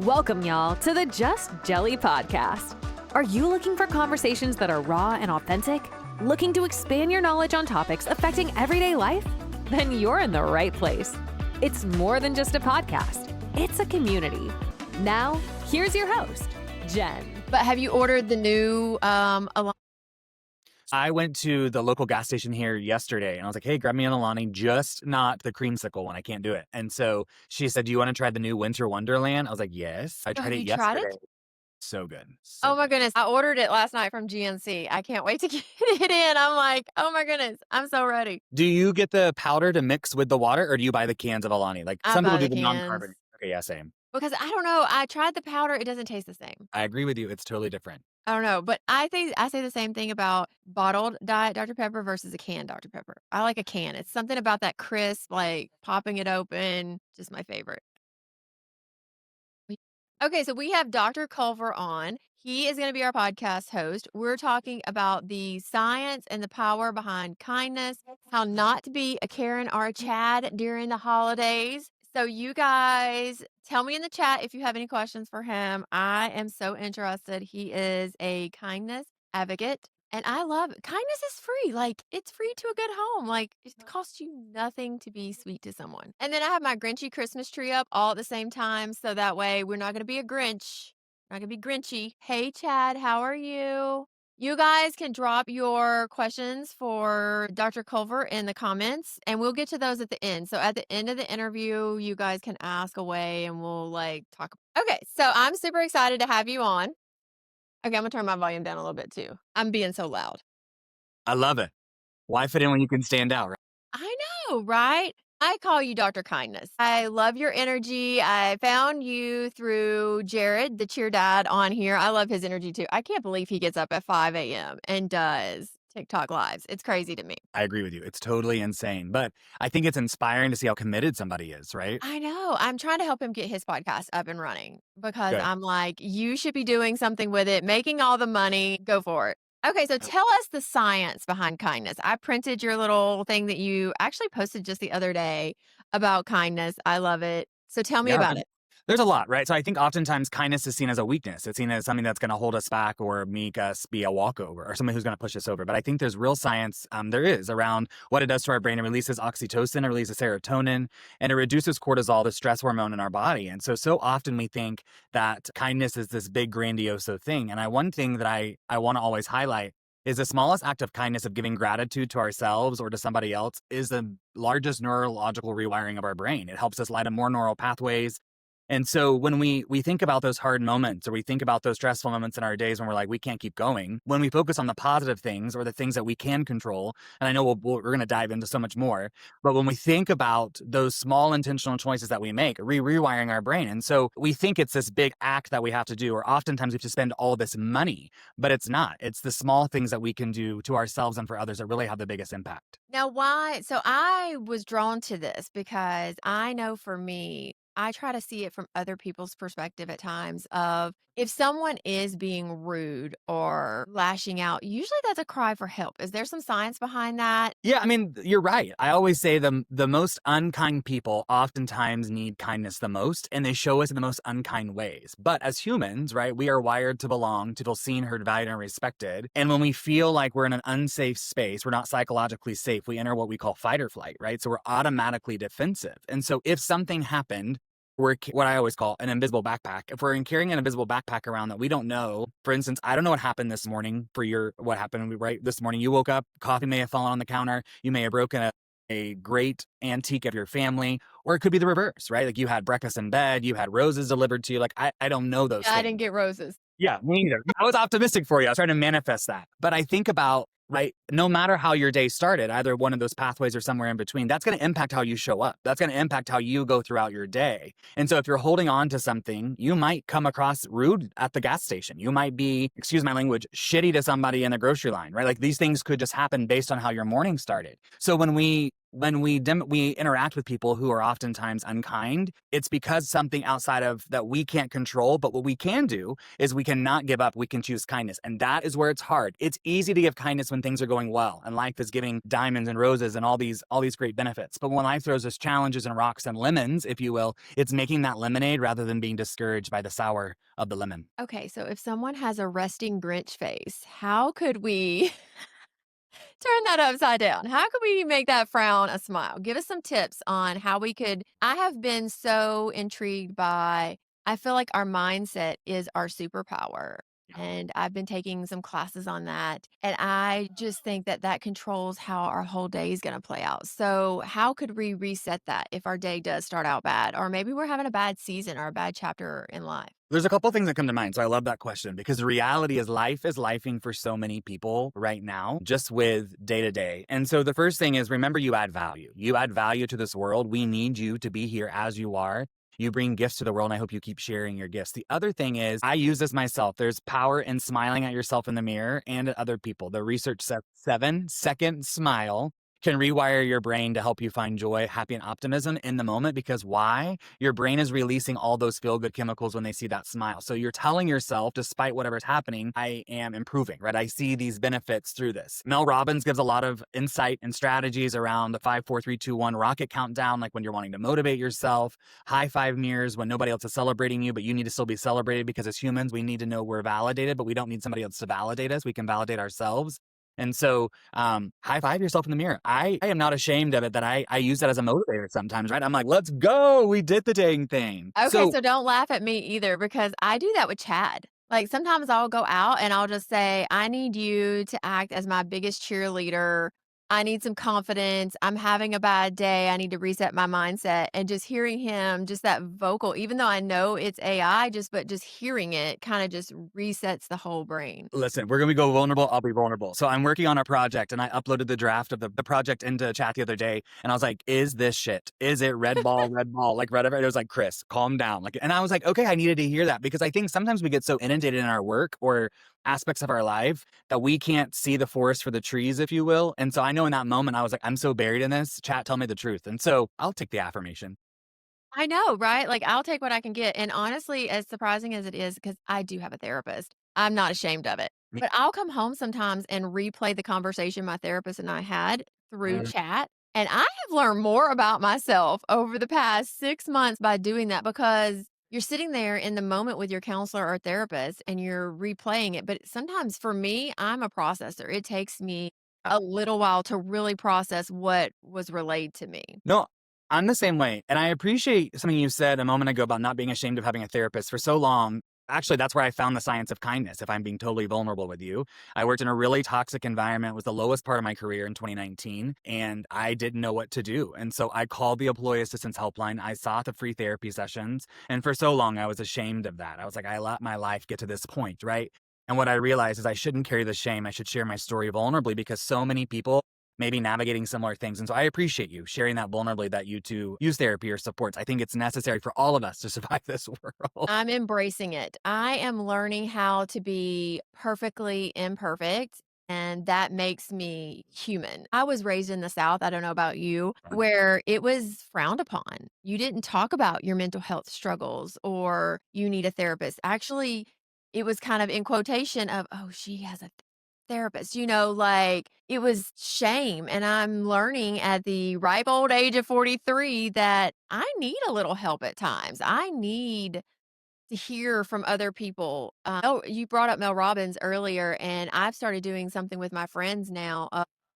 Welcome, y'all, to the Just Jelly podcast. Are you looking for conversations that are raw and authentic? Looking to expand your knowledge on topics affecting everyday life? Then you're in the right place. It's more than just a podcast. It's a community. Now, here's your host, Jen. But have you ordered the new I went to the local gas station here yesterday and I was like, hey, grab me an Alani, just not the creamsicle one. I can't do it. And so she said, do you want to try the new Winter Wonderland? I was like, yes. I tried it yesterday. Tried it? So good. Oh my goodness. I ordered it last night from GNC. I can't wait to get it in. I'm like, oh my goodness. I'm so ready. Do you get the powder to mix with the water or do you buy the cans of Alani? Like some people do the non-carbon. Okay, yeah, same. Because I don't know. I tried the powder. It doesn't taste the same. I agree with you. It's totally different. I don't know. But I think I say the same thing about bottled Diet Dr. Pepper versus a canned Dr. Pepper. I like a can. It's something about that crisp, like popping it open. Just my favorite. Okay, so we have Dr. Culver on. He is going to be our podcast host. We're talking about the science and the power behind kindness, how not to be a Karen or a Chad during the holidays. So you guys tell me in the chat if you have any questions for him. I am so interested. He is a kindness advocate. And I love it. Kindness is free. Like, it's free to a good home. Like, it costs you nothing to be sweet to someone. And then I have my Grinchy Christmas tree up all at the same time. So that way we're not going to be a Grinch. Not going to be Grinchy. Hey, Chad, how are you? You guys can drop your questions for Dr. Culver in the comments, and we'll get to those at the end. So at the end of the interview, you guys can ask away and we'll talk. Okay, so I'm super excited to have you on. Okay, I'm going to turn my volume down a little bit too. I'm being so loud. I love it. Why fit in when you can stand out, right? I know, right? I call you Dr. Kindness. I love your energy. I found you through Jared, the cheer dad on here. I love his energy too. I can't believe he gets up at 5 a.m. and does TikTok lives. It's crazy to me. I agree with you. It's totally insane. But I think it's inspiring to see how committed somebody is, right? I know. I'm trying to help him get his podcast up and running because Good. I'm like, you should be doing something with it, making all the money. Go for it. Okay, so tell us the science behind kindness. I printed your little thing that you actually posted just the other day about kindness. I love it. So tell me about it. There's a lot, right? So I think oftentimes kindness is seen as a weakness. It's seen as something that's going to hold us back or make us be a walkover or something who's going to push us over. But I think there's real science there is around what it does to our brain. It releases oxytocin, it releases serotonin, and it reduces cortisol, the stress hormone in our body. And so often we think that kindness is this big grandiose thing. And one thing that I want to always highlight is the smallest act of kindness of giving gratitude to ourselves or to somebody else is the largest neurological rewiring of our brain. It helps us light up more neural pathways. And so when we think about those hard moments or we think about those stressful moments in our days when we're like, we can't keep going, when we focus on the positive things or the things that we can control, and I know we're going to dive into so much more, but when we think about those small intentional choices that we make, rewiring our brain. And so we think it's this big act that we have to do, or oftentimes we have to spend all this money, but it's not. It's the small things that we can do to ourselves and for others that really have the biggest impact. Now, why? So I was drawn to this because I know for me, I try to see it from other people's perspective at times of if someone is being rude or lashing out, usually that's a cry for help. Is there some science behind that? Yeah, I mean, you're right. I always say the most unkind people oftentimes need kindness the most, and they show us in the most unkind ways. But as humans, right, we are wired to belong, to feel seen, heard, valued, and respected. And when we feel like we're in an unsafe space, we're not psychologically safe, we enter what we call fight or flight, right? So we're automatically defensive. And so if something happened, we're what I always call an invisible backpack. If we're carrying an invisible backpack around that we don't know, for instance, I don't know what happened this morning what happened right this morning. You woke up, coffee may have fallen on the counter. You may have broken a great antique of your family, or it could be the reverse, right? Like you had breakfast in bed, you had roses delivered to you. Like I don't know those things. I didn't get roses. Yeah, me neither. I was optimistic for you. I was trying to manifest that. But I think about, right, no matter how your day started, either one of those pathways or somewhere in between, that's going to impact how you show up. That's going to impact how you go throughout your day. And so if you're holding on to something, you might come across rude at the gas station. You might be, excuse my language, shitty to somebody in the grocery line, right? Like these things could just happen based on how your morning started. So when we when we interact with people who are oftentimes unkind, it's because something outside of that we can't control. But what we can do is we cannot give up. We can choose kindness. And that is where it's hard. It's easy to give kindness when things are going well and life is giving diamonds and roses and all these great benefits. But when life throws us challenges and rocks and lemons, if you will, it's making that lemonade rather than being discouraged by the sour of the lemon. Okay, so if someone has a resting Grinch face, how could we turn that upside down? How could we make that frown a smile? Give us some tips on how we could. I have been so intrigued by, I feel like our mindset is our superpower. And I've been taking some classes on that. And I just think that that controls how our whole day is going to play out. So, how could we reset that if our day does start out bad? Or maybe we're having a bad season or a bad chapter in life? There's a couple things that come to mind. So I love that question because the reality is life is lifing for so many people right now, just with day to day. And so the first thing is remember you add value. You add value to this world. We need you to be here as you are. You bring gifts to the world, and I hope you keep sharing your gifts. The other thing is, I use this myself. There's power in smiling at yourself in the mirror and at other people. The research says 7-second smile can rewire your brain to help you find joy, happy, and optimism in the moment. Because why? Your brain is releasing all those feel-good chemicals when they see that smile. So you're telling yourself, despite whatever's happening, I am improving, right? I see these benefits through this. Mel Robbins gives a lot of insight and strategies around the 5, 4, 3, 2, 1 rocket countdown, like when you're wanting to motivate yourself, high five mirrors when nobody else is celebrating you, but you need to still be celebrated because as humans, we need to know we're validated, but we don't need somebody else to validate us. We can validate ourselves. And so high five yourself in the mirror. I am not ashamed of it that I use that as a motivator sometimes, right? I'm like, let's go. We did the dang thing. Okay, so don't laugh at me either because I do that with Chad. Like sometimes I'll go out and I'll just say, I need you to act as my biggest cheerleader. I need some confidence. I'm having a bad day. I need to reset my mindset. And just hearing him, just that vocal, even though I know it's AI, but just hearing it kind of just resets the whole brain. Listen, we're going to go vulnerable. I'll be vulnerable. So I'm working on a project and I uploaded the draft of the project into chat the other day. And I was like, is this shit? Is it red ball, like red? It was like, Chris, calm down. And I was like, okay, I needed to hear that because I think sometimes we get so inundated in our work or aspects of our life that we can't see the forest for the trees, if you will. And so I know in that moment, I was like, I'm so buried in this. Chat, tell me the truth. And so I'll take the affirmation. I know, right? Like I'll take what I can get. And honestly, as surprising as it is, because I do have a therapist, I'm not ashamed of it. But I'll come home sometimes and replay the conversation my therapist and I had through chat. And I have learned more about myself over the past 6 months by doing that because you're sitting there in the moment with your counselor or therapist and you're replaying it. But sometimes for me, I'm a processor. It takes me a little while to really process what was relayed to me. No, I'm the same way. And I appreciate something you said a moment ago about not being ashamed of having a therapist for so long. Actually, that's where I found the science of kindness, if I'm being totally vulnerable with you. I worked in a really toxic environment. It was the lowest part of my career in 2019, and I didn't know what to do. And so I called the Employee Assistance Helpline. I sought the free therapy sessions. And for so long, I was ashamed of that. I was like, I let my life get to this point, right? And what I realized is I shouldn't carry the shame. I should share my story vulnerably because so many people may be navigating similar things. And so I appreciate you sharing that vulnerably, that you too use therapy or supports. I think it's necessary for all of us to survive this world. I'm embracing it. I am learning how to be perfectly imperfect. And that makes me human. I was raised in the South, I don't know about you, where it was frowned upon. You didn't talk about your mental health struggles or you need a therapist. Actually, it was kind of in quotation of, oh, she has a therapist, like it was shame. And I'm learning at the ripe old age of 43 that I need a little help at times. I need to hear from other people. Oh, you brought up Mel Robbins earlier, and I've started doing something with my friends now.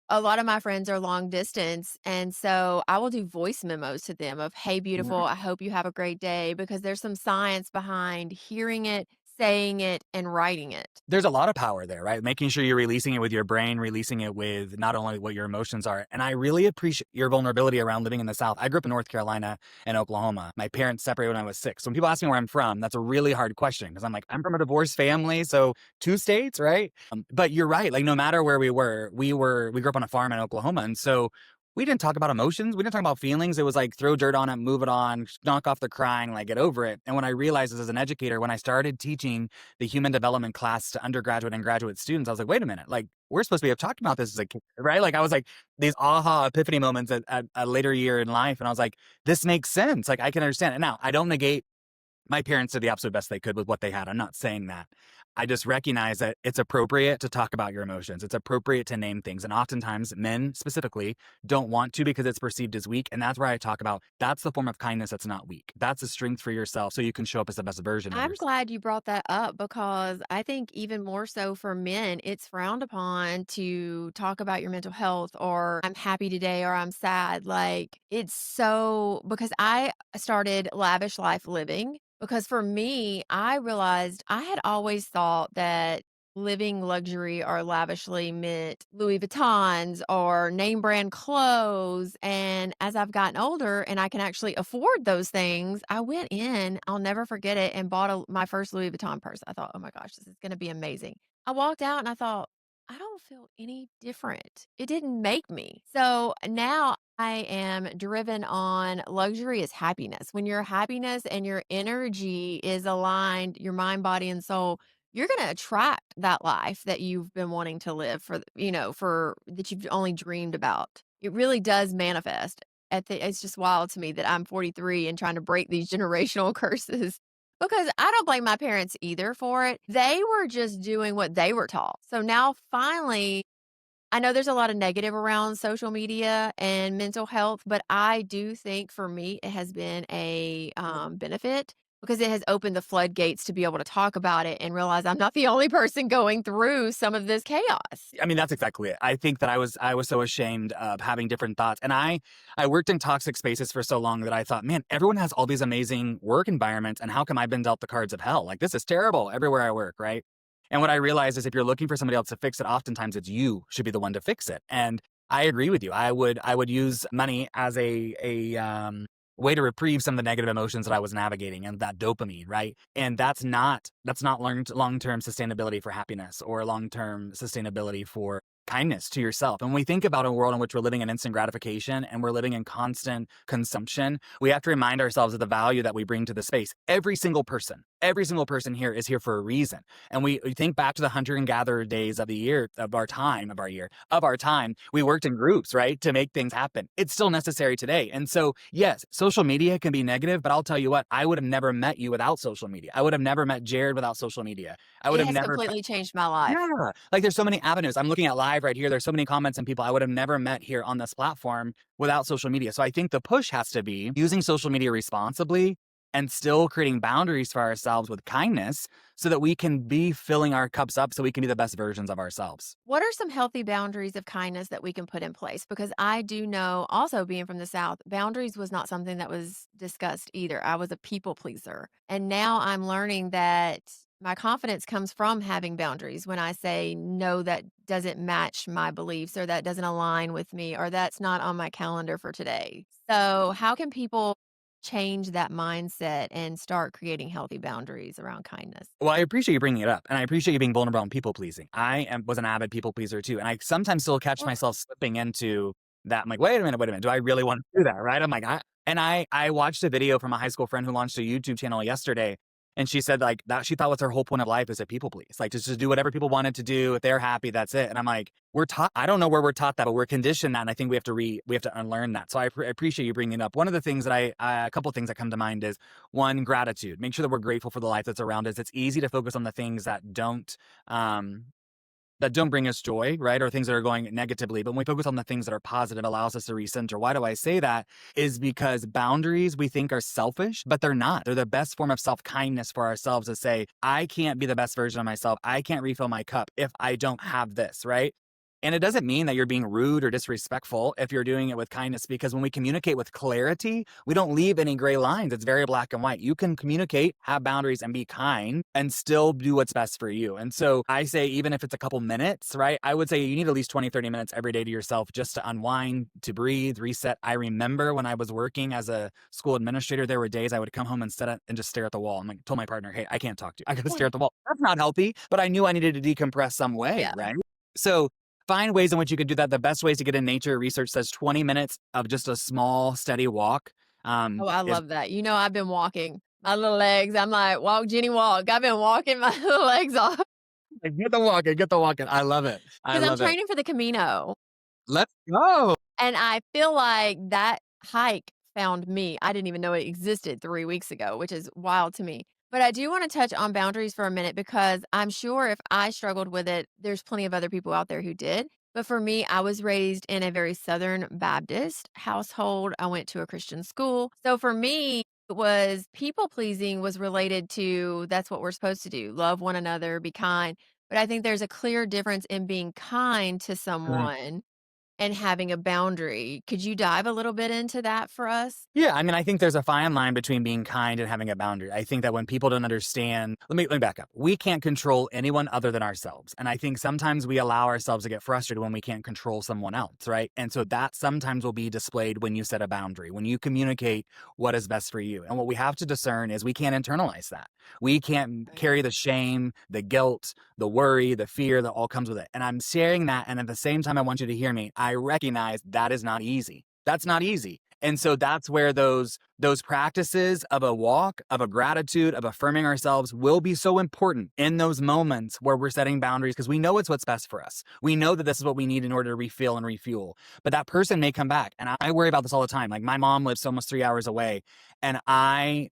A lot of my friends are long distance. And so I will do voice memos to them of, hey, beautiful, I hope you have a great day, because there's some science behind hearing it, saying it, and writing it. There's a lot of power there, right? Making sure you're releasing it with your brain, releasing it with not only what your emotions are. And I really appreciate your vulnerability around living in the South. I grew up in North Carolina and Oklahoma. My parents separated when I was 6. So when people ask me where I'm from, that's a really hard question because I'm like, I'm from a divorced family. So 2 states, right? But you're right. Like no matter where we grew up on a farm in Oklahoma. And so we didn't talk about emotions. We didn't talk about feelings. It was like throw dirt on it, move it on, knock off the crying, like get over it. And when I realized this as an educator, when I started teaching the human development class to undergraduate and graduate students, I was like, wait a minute, like we're supposed to be talking about this as a kid, right? Like I was like these aha epiphany moments at a later year in life. And I was like, this makes sense. Like I can understand it. Now, I don't negate my parents did the absolute best they could with what they had. I'm not saying that. I just recognize that it's appropriate to talk about your emotions. It's appropriate to name things. And oftentimes men specifically don't want to because it's perceived as weak. And that's where I talk about that's the form of kindness that's not weak. That's a strength for yourself so you can show up as the best version of I'm yourself. glad you brought that up because I think even more so for men, it's frowned upon to talk about your mental health or I'm happy today or I'm sad. Like it's so because I started lavish life living because for me, I realized I had always thought that living luxury or lavishly meant Louis Vuittons or name brand clothes. And as I've gotten older and I can actually afford those things, I went in, I'll never forget it, and bought my first Louis Vuitton purse. I thought, oh my gosh, this is going to be amazing. I walked out and I thought, I don't feel any different. It didn't make me. So now I am driven on luxury is happiness. When your happiness and your energy is aligned, your mind, body, and soul, you're going to attract that life that you've been wanting to live for, for that you've only dreamed about. It really does manifest. It's just wild to me that I'm 43 and trying to break these generational curses because I don't blame my parents either for it. They were just doing what they were taught. So now finally, I know there's a lot of negative around social media and mental health, but I do think for me it has been a benefit because it has opened the floodgates to be able to talk about it and realize I'm not the only person going through some of this chaos. I mean, that's exactly it. I think that I was so ashamed of having different thoughts. And I worked in toxic spaces for so long that I thought, man, everyone has all these amazing work environments. And how come I've been dealt the cards of hell? Like this is terrible everywhere I work, right? And what I realized is if you're looking for somebody else to fix it, oftentimes it's you should be the one to fix it. And I agree with you. I would use money as a way to reprieve some of the negative emotions that I was navigating and that dopamine, right? And that's not long-term sustainability for happiness or long-term sustainability for kindness to yourself. And when we think about a world in which we're living in instant gratification and we're living in constant consumption, we have to remind ourselves of the value that we bring to the space. Every single person here is here for a reason. And we think back to the hunter and gatherer days of the year, of our time, we worked in groups, right? To make things happen. It's still necessary today. And so, yes, social media can be negative, but I'll tell you what, I would have never met you without social media. I would have never met Jared without social media. I would It have has never. completely changed my life. Yeah. Like there's so many avenues. I'm looking at live right here. There's so many comments and people I would have never met here on this platform without social media. So I think the push has to be using social media responsibly and still creating boundaries for ourselves with kindness so that we can be filling our cups up so we can be the best versions of ourselves. What are some healthy boundaries of kindness that we can put in place? Because I do know, also being from the South, boundaries was not something that was discussed either. I was a people pleaser. And now I'm learning that my confidence comes from having boundaries when I say, no, that doesn't match my beliefs or that doesn't align with me or that's not on my calendar for today. So, how can people change that mindset and start creating healthy boundaries around kindness? Well, I appreciate you bringing it up, and I appreciate you being vulnerable and people pleasing. Was an avid people pleaser too, and I sometimes still catch myself slipping into that. I'm like, wait a minute, do I really want to do that? Right? I'm like, I watched a video from a high school friend who launched a YouTube channel yesterday, and she said like that she thought was her whole point of life is to people please, like just to do whatever people wanted to do. If they're happy, that's it. And I'm like, we're taught. I don't know where we're taught that, but we're conditioned that, and I think we have to unlearn that. So I appreciate you bringing it up. One of the things that a couple of things that come to mind is one, gratitude. Make sure that we're grateful for the life that's around us. It's easy to focus on the things that don't bring us joy, right? Or things that are going negatively. But when we focus on the things that are positive, it allows us to recenter. Why do I say that? Is because boundaries we think are selfish, but they're not. They're the best form of self-kindness for ourselves to say, I can't be the best version of myself. I can't refill my cup if I don't have this, right? And it doesn't mean that you're being rude or disrespectful if you're doing it with kindness, because when we communicate with clarity, we don't leave any gray lines. It's very black and white. You can communicate, have boundaries, and be kind and still do what's best for you. And so I say, even if it's a couple minutes, right? I would say you need at least 20, 30 minutes every day to yourself just to unwind, to breathe, reset. I remember when I was working as a school administrator, there were days I would come home and just stare at the wall. I'm like, told my partner, hey, I can't talk to you. I gotta stare at the wall. That's not healthy, but I knew I needed to decompress some way, Yeah. right? So find ways in which you could do that. The best ways to get in nature, research says 20 minutes of just a small, steady walk. Oh, I Is love that. I've been walking my little legs. I'm like, walk, Jenny, walk. I've been walking my little legs off get the walking, get the walking. I love it. I because I'm love it. training for the Camino. Let's go. And I feel like that hike found me. I didn't even know it existed 3 weeks ago, which is wild to me. But I do wanna touch on boundaries for a minute because I'm sure if I struggled with it, there's plenty of other people out there who did. But for me, I was raised in a very Southern Baptist household. I went to a Christian school. So for me, it was people pleasing was related to that's what we're supposed to do, love one another, be kind. But I think there's a clear difference in being kind to someone and having a boundary. Could you dive a little bit into that for us? Yeah, I mean, I think there's a fine line between being kind and having a boundary. I think that when people don't understand, let me back up. We can't control anyone other than ourselves. And I think sometimes we allow ourselves to get frustrated when we can't control someone else, right? And so that sometimes will be displayed when you set a boundary, when you communicate what is best for you. And what we have to discern is we can't internalize that. We can't carry the shame, the guilt, the worry, the fear that all comes with it. And I'm sharing that. And at the same time, I want you to hear me. I recognize that is not easy. That's not easy. And so that's where those practices of a walk, of a gratitude, of affirming ourselves will be so important in those moments where we're setting boundaries because we know it's what's best for us. We know that this is what we need in order to refill and refuel. But that person may come back. And I worry about this all the time. Like my mom lives almost 3 hours away. And I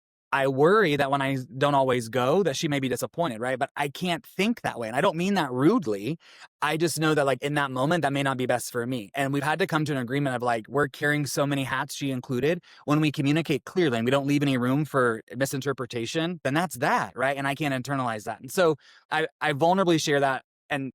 worry that when I don't always go, that she may be disappointed, right? But I can't think that way. And I don't mean that rudely. I just know that like in that moment, that may not be best for me. And we've had to come to an agreement of like, we're carrying so many hats, she included. When we communicate clearly and we don't leave any room for misinterpretation, then that's that, right? And I can't internalize that. And so I vulnerably share that and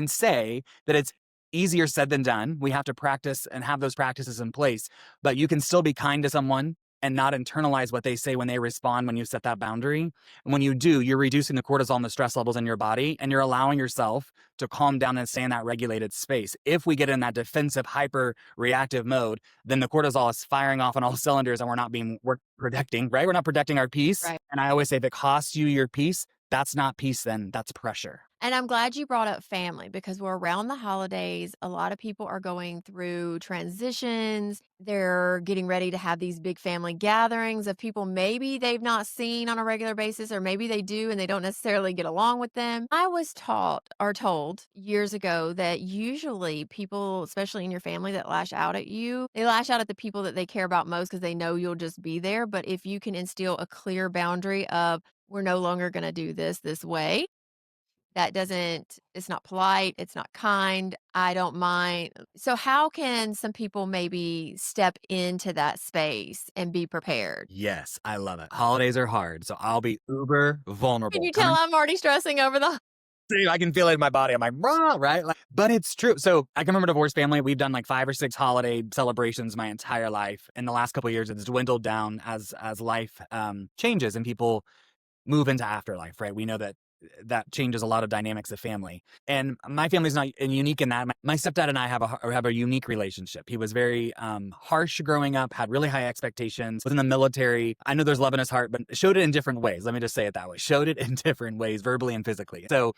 say that it's easier said than done. We have to practice and have those practices in place, but you can still be kind to someone and not internalize what they say when they respond when you set that boundary. And when you do, you're reducing the cortisol and the stress levels in your body, and you're allowing yourself to calm down and stay in that regulated space. If we get in that defensive, hyper reactive mode, then the cortisol is firing off on all cylinders and we're protecting, right? We're not protecting our peace. Right. And I always say if it costs you your peace, that's not peace, then that's pressure. And I'm glad you brought up family because we're around the holidays. A lot of people are going through transitions. They're getting ready to have these big family gatherings of people maybe they've not seen on a regular basis, or maybe they do and they don't necessarily get along with them. I was taught or told years ago that usually people, especially in your family, that lash out at you, they lash out at the people that they care about most because they know you'll just be there. But if you can instill a clear boundary of, we're no longer going to do this way, that doesn't it's not polite, it's not kind, I don't mind. So how can some people maybe step into that space and be prepared? Yes, I love it. Holidays are hard, so I'll be uber Can vulnerable. you tell I'm already stressing over the I can feel it in my body. I'm like, rah, right? Like, but it's true. So I come from a divorced family. We've done like 5 or 6 holiday celebrations my entire life. In the last couple of years, it's dwindled down as life changes and people move into afterlife, right? We know that changes a lot of dynamics of family. And my family's not unique in that. My stepdad and I have a unique relationship. He was very harsh growing up, had really high expectations, was in the military. I know there's love in his heart, but showed it in different ways. Let me just say it that way. Showed it in different ways, verbally and physically. So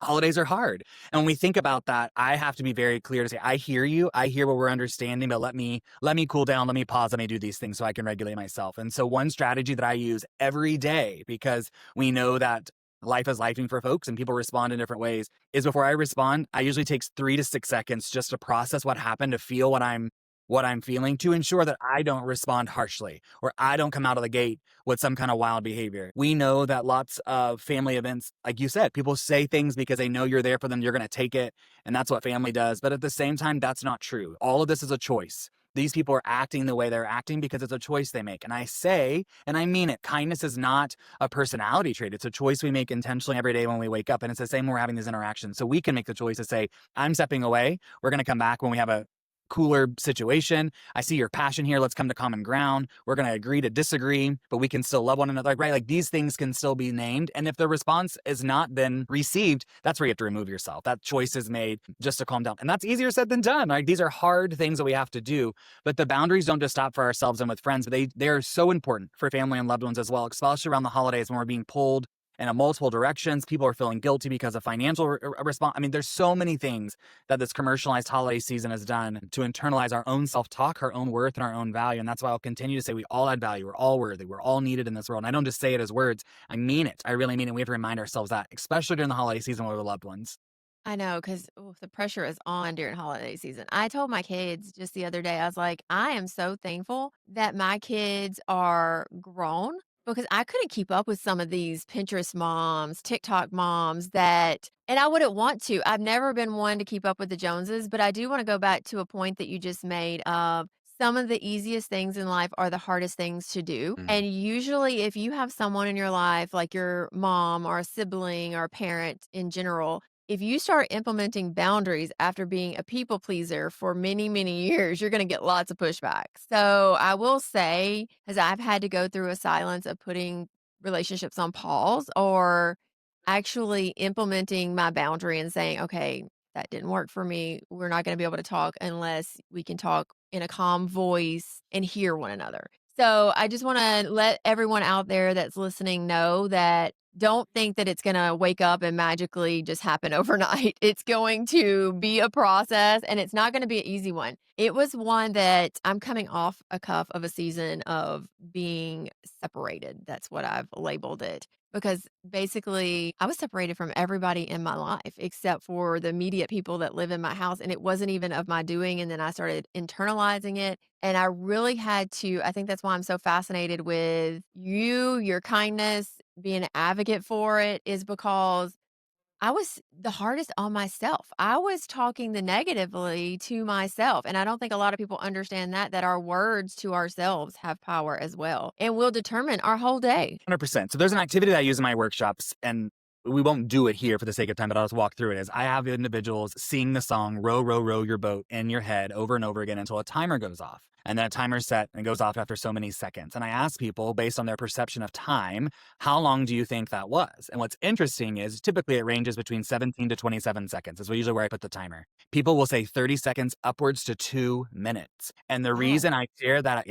holidays are hard. And when we think about that, I have to be very clear to say, I hear you. I hear what we're understanding, but let me cool down. Let me pause. Let me do these things so I can regulate myself. And so one strategy that I use every day, because we know that life is lifing for folks and people respond in different ways, is before I respond, I usually takes 3 to 6 seconds just to process what happened, to feel what I'm feeling, to ensure that I don't respond harshly or I don't come out of the gate with some kind of wild behavior. We know that lots of family events, like you said, people say things because they know you're there for them, you're going to take it, and that's what family does. But at the same time, that's not true. All of this is a choice. These people are acting the way they're acting because it's a choice they make. And I say, and I mean it, kindness is not a personality trait. It's a choice we make intentionally every day when we wake up. And it's the same when we're having these interactions. So we can make the choice to say, I'm stepping away. We're going to come back when we have a cooler situation. I see your passion here. Let's come to common ground. We're going to agree to disagree, but we can still love one another, right? Like these things can still be named. And if the response is not then received, that's where you have to remove yourself. That choice is made just to calm down. And that's easier said than done. Like these are hard things that we have to do, but the boundaries don't just stop for ourselves and with friends, but they are so important for family and loved ones as well, especially around the holidays when we're being pulled in multiple directions. People are feeling guilty because of financial response. I mean, there's so many things that this commercialized holiday season has done to internalize our own self-talk, our own worth, and our own value. And that's why I'll continue to say we all add value. We're all worthy. We're all needed in this world. And I don't just say it as words. I mean it. I really mean it. We have to remind ourselves that, especially during the holiday season with our loved ones. I know, because the pressure is on during holiday season. I told my kids just the other day, I was like, I am so thankful that my kids are grown because I couldn't keep up with some of these Pinterest moms, TikTok moms and I wouldn't want to. I've never been one to keep up with the Joneses, but I do want to go back to a point that you just made of some of the easiest things in life are the hardest things to do. And usually, if you have someone in your life, like your mom or a sibling or a parent in general, if you start implementing boundaries after being a people pleaser for many, many years, you're going to get lots of pushback. So I will say, as I've had to go through a silence of putting relationships on pause or actually implementing my boundary and saying, okay, that didn't work for me. We're not going to be able to talk unless we can talk in a calm voice and hear one another. So I just want to let everyone out there that's listening know that don't think that it's going to wake up and magically just happen overnight. It's going to be a process and it's not going to be an easy one. It was one that I'm coming off a cuff of a season of being separated. That's what I've labeled it. Because basically, I was separated from everybody in my life except for the immediate people that live in my house. And it wasn't even of my doing. And then I started internalizing it. And I really had to, I think that's why I'm so fascinated with you, your kindness, being an advocate for it, is because I was the hardest on myself. I was talking the negatively to myself. And I don't think a lot of people understand that our words to ourselves have power as well and will determine our whole day. 100%. So there's an activity that I use in my workshops, and we won't do it here for the sake of time, but I'll just walk through it. Is I have individuals sing the song "Row, Row, Row Your Boat" in your head over and over again until a timer goes off. And then a timer's set and goes off after so many seconds. And I ask people, based on their perception of time, how long do you think that was? And what's interesting is typically it ranges between 17 to 27 seconds. Is usually where I put the timer. People will say 30 seconds upwards to 2 minutes. And the reason I share that,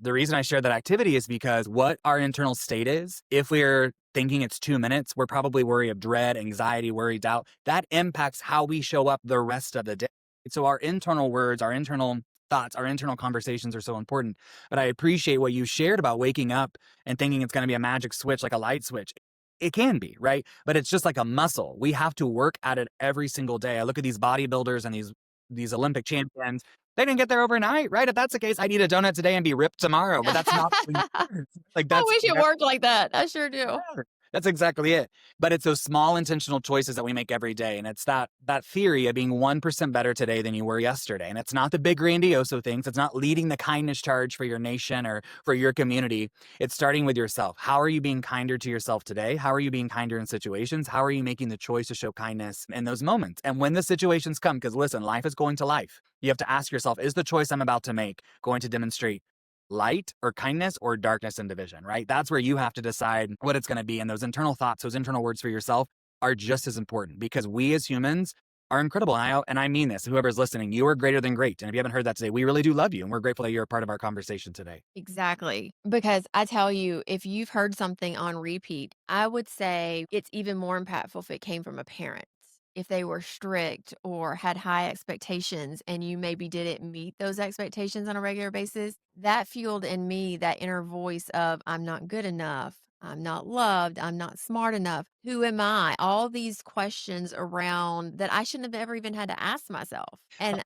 the reason I share that activity is because what our internal state is, if we're thinking it's 2 minutes, we're probably worried of dread, anxiety, worry, doubt. That impacts how we show up the rest of the day. So our internal words, our internal thoughts, our internal conversations are so important. But I appreciate what you shared about waking up and thinking it's going to be a magic switch, like a light switch. It can be, right? But it's just like a muscle. We have to work at it every single day. I look at these bodybuilders and these Olympic champions. They didn't get there overnight, right? If that's the case, I'd eat a donut today and be ripped tomorrow. But that's not like I that's wish it worked like that. I sure do. that's exactly it. But it's those small intentional choices that we make every day. And it's that theory of being 1% better today than you were yesterday. And it's not the big grandiose things. It's not leading the kindness charge for your nation or for your community. It's starting with yourself. How are you being kinder to yourself today? How are you being kinder in situations? How are you making the choice to show kindness in those moments? And when the situations come, because listen, life is going to life. You have to ask yourself, is the choice I'm about to make going to demonstrate light or kindness or darkness and division, right? That's where you have to decide what it's going to be. And those internal thoughts, those internal words for yourself are just as important because we as humans are incredible. And I mean this, whoever's listening, you are greater than great. And if you haven't heard that today, we really do love you. And we're grateful that you're a part of our conversation today. Exactly. Because I tell you, if you've heard something on repeat, I would say it's even more impactful if it came from a parent. If they were strict or had high expectations and you maybe didn't meet those expectations on a regular basis, that fueled in me that inner voice of, I'm not good enough. I'm not loved. I'm not smart enough. Who am I? All these questions around that I shouldn't have ever even had to ask myself. And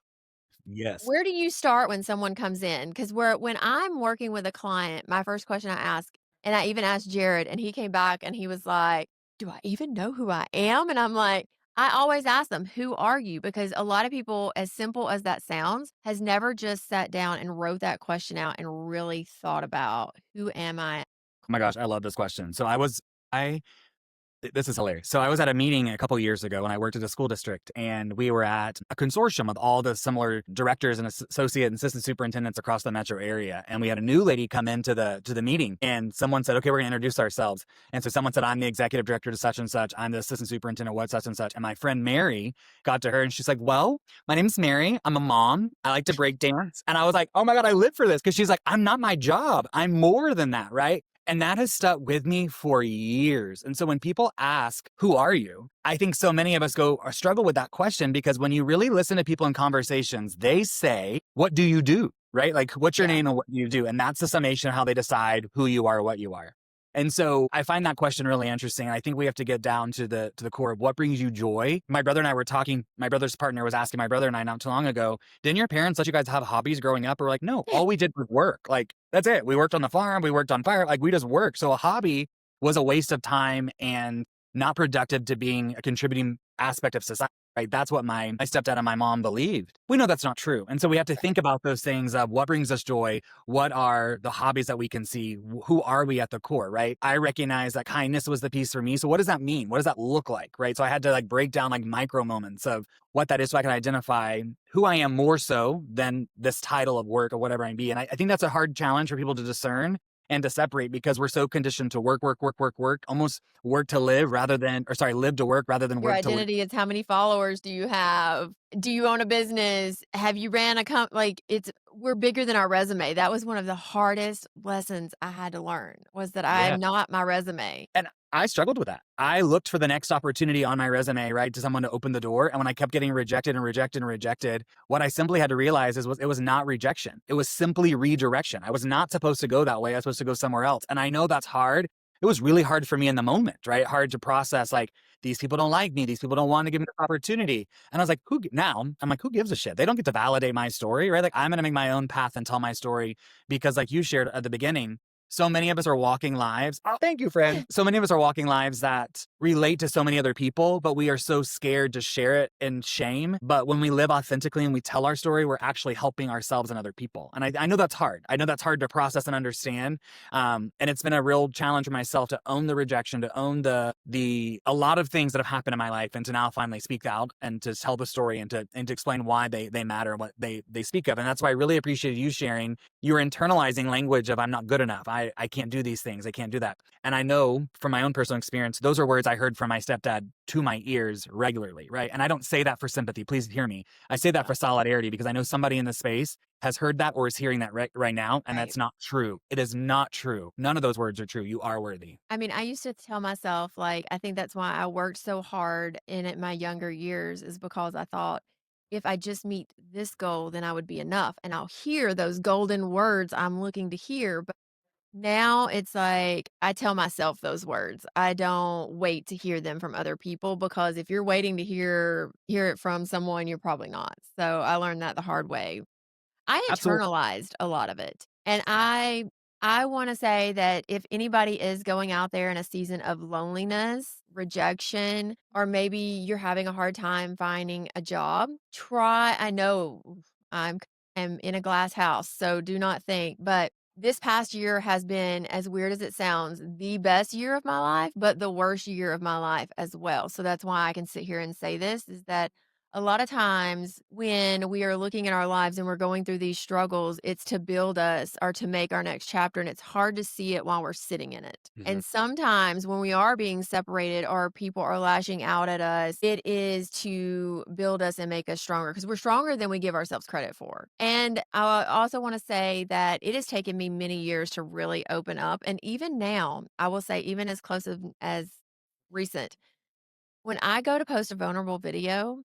Yes. where do you start when someone comes in? Because when I'm working with a client, my first question I ask, and I even asked Jared, and he came back and he was like, do I even know who I am? And I'm like, I always ask them, who are you? Because a lot of people, as simple as that sounds, has never just sat down and wrote that question out and really thought about who am I? Oh my gosh, I love this question. So this is hilarious. So I was at a meeting a couple years ago when I worked at a school district, and we were at a consortium of all the similar directors and associate and assistant superintendents across the metro area. And we had a new lady come into the meeting, and someone said, okay, we're going to introduce ourselves. And so someone said, I'm the executive director to such and such. I'm the assistant superintendent of such and such. And my friend Mary got to her and she's like, well, my name's Mary. I'm a mom. I like to break dance. And I was like, oh my God, I live for this. Cause she's like, I'm not my job. I'm more than that. Right. And that has stuck with me for years. And so when people ask, who are you? I think so many of us go or struggle with that question because when you really listen to people in conversations, they say, what do you do? Right? Like, what's your Yeah. name and what do you do? And that's the summation of how they decide who you are, what you are. And so I find that question really interesting. And I think we have to get down to the core of what brings you joy. My brother and I were talking, my brother's partner was asking my brother and I not too long ago, didn't your parents let you guys have hobbies growing up? We're like, no, all we did was work. Like, that's it. We worked on the farm, we worked on fire, like we just worked. So a hobby was a waste of time and not productive to being a contributing aspect of society. Right. That's what my stepdad and my mom believed. We know that's not true. And so we have to think about those things of what brings us joy. What are the hobbies that we can see? Who are we at the core? Right. I recognize that kindness was the piece for me. So what does that mean? What does that look like? Right. So I had to like break down like micro moments of what that is so I can identify who I am more so than this title of work or whatever I be. And I think that's a hard challenge for people to discern and to separate because we're so conditioned to work, almost work to live rather than, or sorry, live to work rather than Your work to live. identity is how many followers do you have? Do you own a business? Have you ran a like we're bigger than our resume. That was one of the hardest lessons I had to learn was that Yeah. I'm not my resume. And I struggled with that. I looked for the next opportunity on my resume, right, to someone to open the door. And when I kept getting rejected and rejected and rejected, what I simply had to realize is it was not rejection. It was simply redirection. I was not supposed to go that way. I was supposed to go somewhere else. And I know that's hard. It was really hard for me in the moment, right? Hard to process, like, these people don't like me. These people don't want to give me the opportunity. And I was like, who gives a shit? They don't get to validate my story, right? Like, I'm going to make my own path and tell my story because like you shared at the beginning, so many of us are walking lives. Oh, thank you, friend. So many of us are walking lives that relate to so many other people, but we are so scared to share it in shame. But when we live authentically and we tell our story, we're actually helping ourselves and other people. And I know that's hard. I know that's hard to process and understand. And it's been a real challenge for myself to own the rejection, to own a lot of things that have happened in my life, and to now finally speak out and to tell the story and to explain why they matter, what they speak of. And that's why I really appreciated you sharing your internalizing language of I'm not good enough. I can't do these things. I can't do that. And I know from my own personal experience, those are words I heard from my stepdad to my ears regularly, right? And I don't say that for sympathy. Please hear me. I say that for solidarity because I know somebody in the space has heard that or is hearing that right now. And Right. that's not true. It is not true. None of those words are true. You are worthy. I mean, I used to tell myself, like, I think that's why I worked so hard in my younger years is because I thought if I just meet this goal, then I would be enough. And I'll hear those golden words I'm looking to hear. But now it's like I tell myself those words. I don't wait to hear them from other people because if you're waiting to hear it from someone, you're probably not. So I learned that the hard way. I Absolutely. internalized a lot of it. And I wanna say that if anybody is going out there in a season of loneliness, rejection, or maybe you're having a hard time finding a job, I know I'm am in a glass house, so do not think, but this past year has been, as weird as it sounds, the best year of my life, but the worst year of my life as well. So that's why I can sit here and say this is that a lot of times when we are looking at our lives and we're going through these struggles, it's to build us or to make our next chapter. And it's hard to see it while we're sitting in it. Mhm. And sometimes when we are being separated or people are lashing out at us, it is to build us and make us stronger because we're stronger than we give ourselves credit for. And I also want to say that it has taken me many years to really open up. And even now, I will say, even as close as recent, when I go to post a vulnerable video,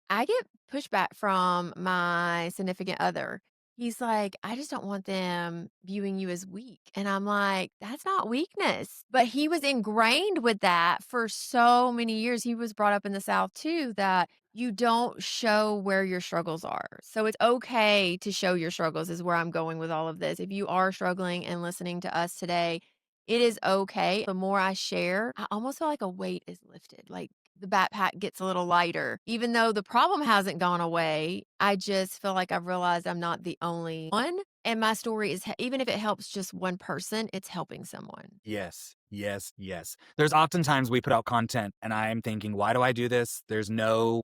I get pushback from my significant other. He's like, "I just don't want them viewing you as weak." And I'm like, "That's not weakness." But he was ingrained with that for so many years. He was brought up in the South too that you don't show where your struggles are. So it's okay to show your struggles is where I'm going with all of this. If you are struggling and listening to us today, it is okay. The more I share, I almost feel like a weight is lifted. Like the backpack gets a little lighter. Even though the problem hasn't gone away, I just feel like I've realized I'm not the only one. And my story is, even if it helps just one person, it's helping someone. Yes, yes, yes. There's oftentimes we put out content and I'm thinking, why do I do this? There's no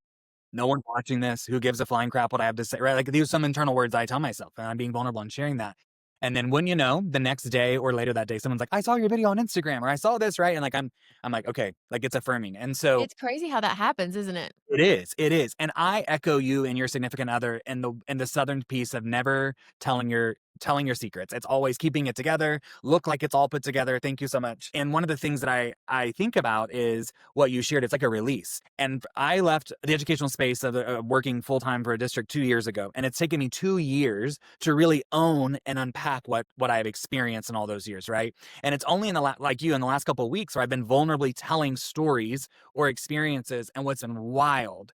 one watching this. Who gives a flying crap what I have to say, right? Like these are some internal words I tell myself and I'm being vulnerable and sharing that. And then when you know, the next day or later that day, someone's like, I saw your video on Instagram or I saw this, right? And like I'm like, okay, like it's affirming. And so It's crazy how that happens, isn't it? it is. It is. And I echo you and your significant other in the southern piece of never telling telling your secrets. It's always keeping it together, look like it's all put together. Thank you so much. And one of the things that I think about is what you shared. It's like a release. And I left the educational space of working full time for a district 2 years ago. And it's taken me 2 years to really own and unpack what I've experienced in all those years, right? And it's only in like you in the last couple of weeks where I've been vulnerably telling stories or experiences. And what's been wild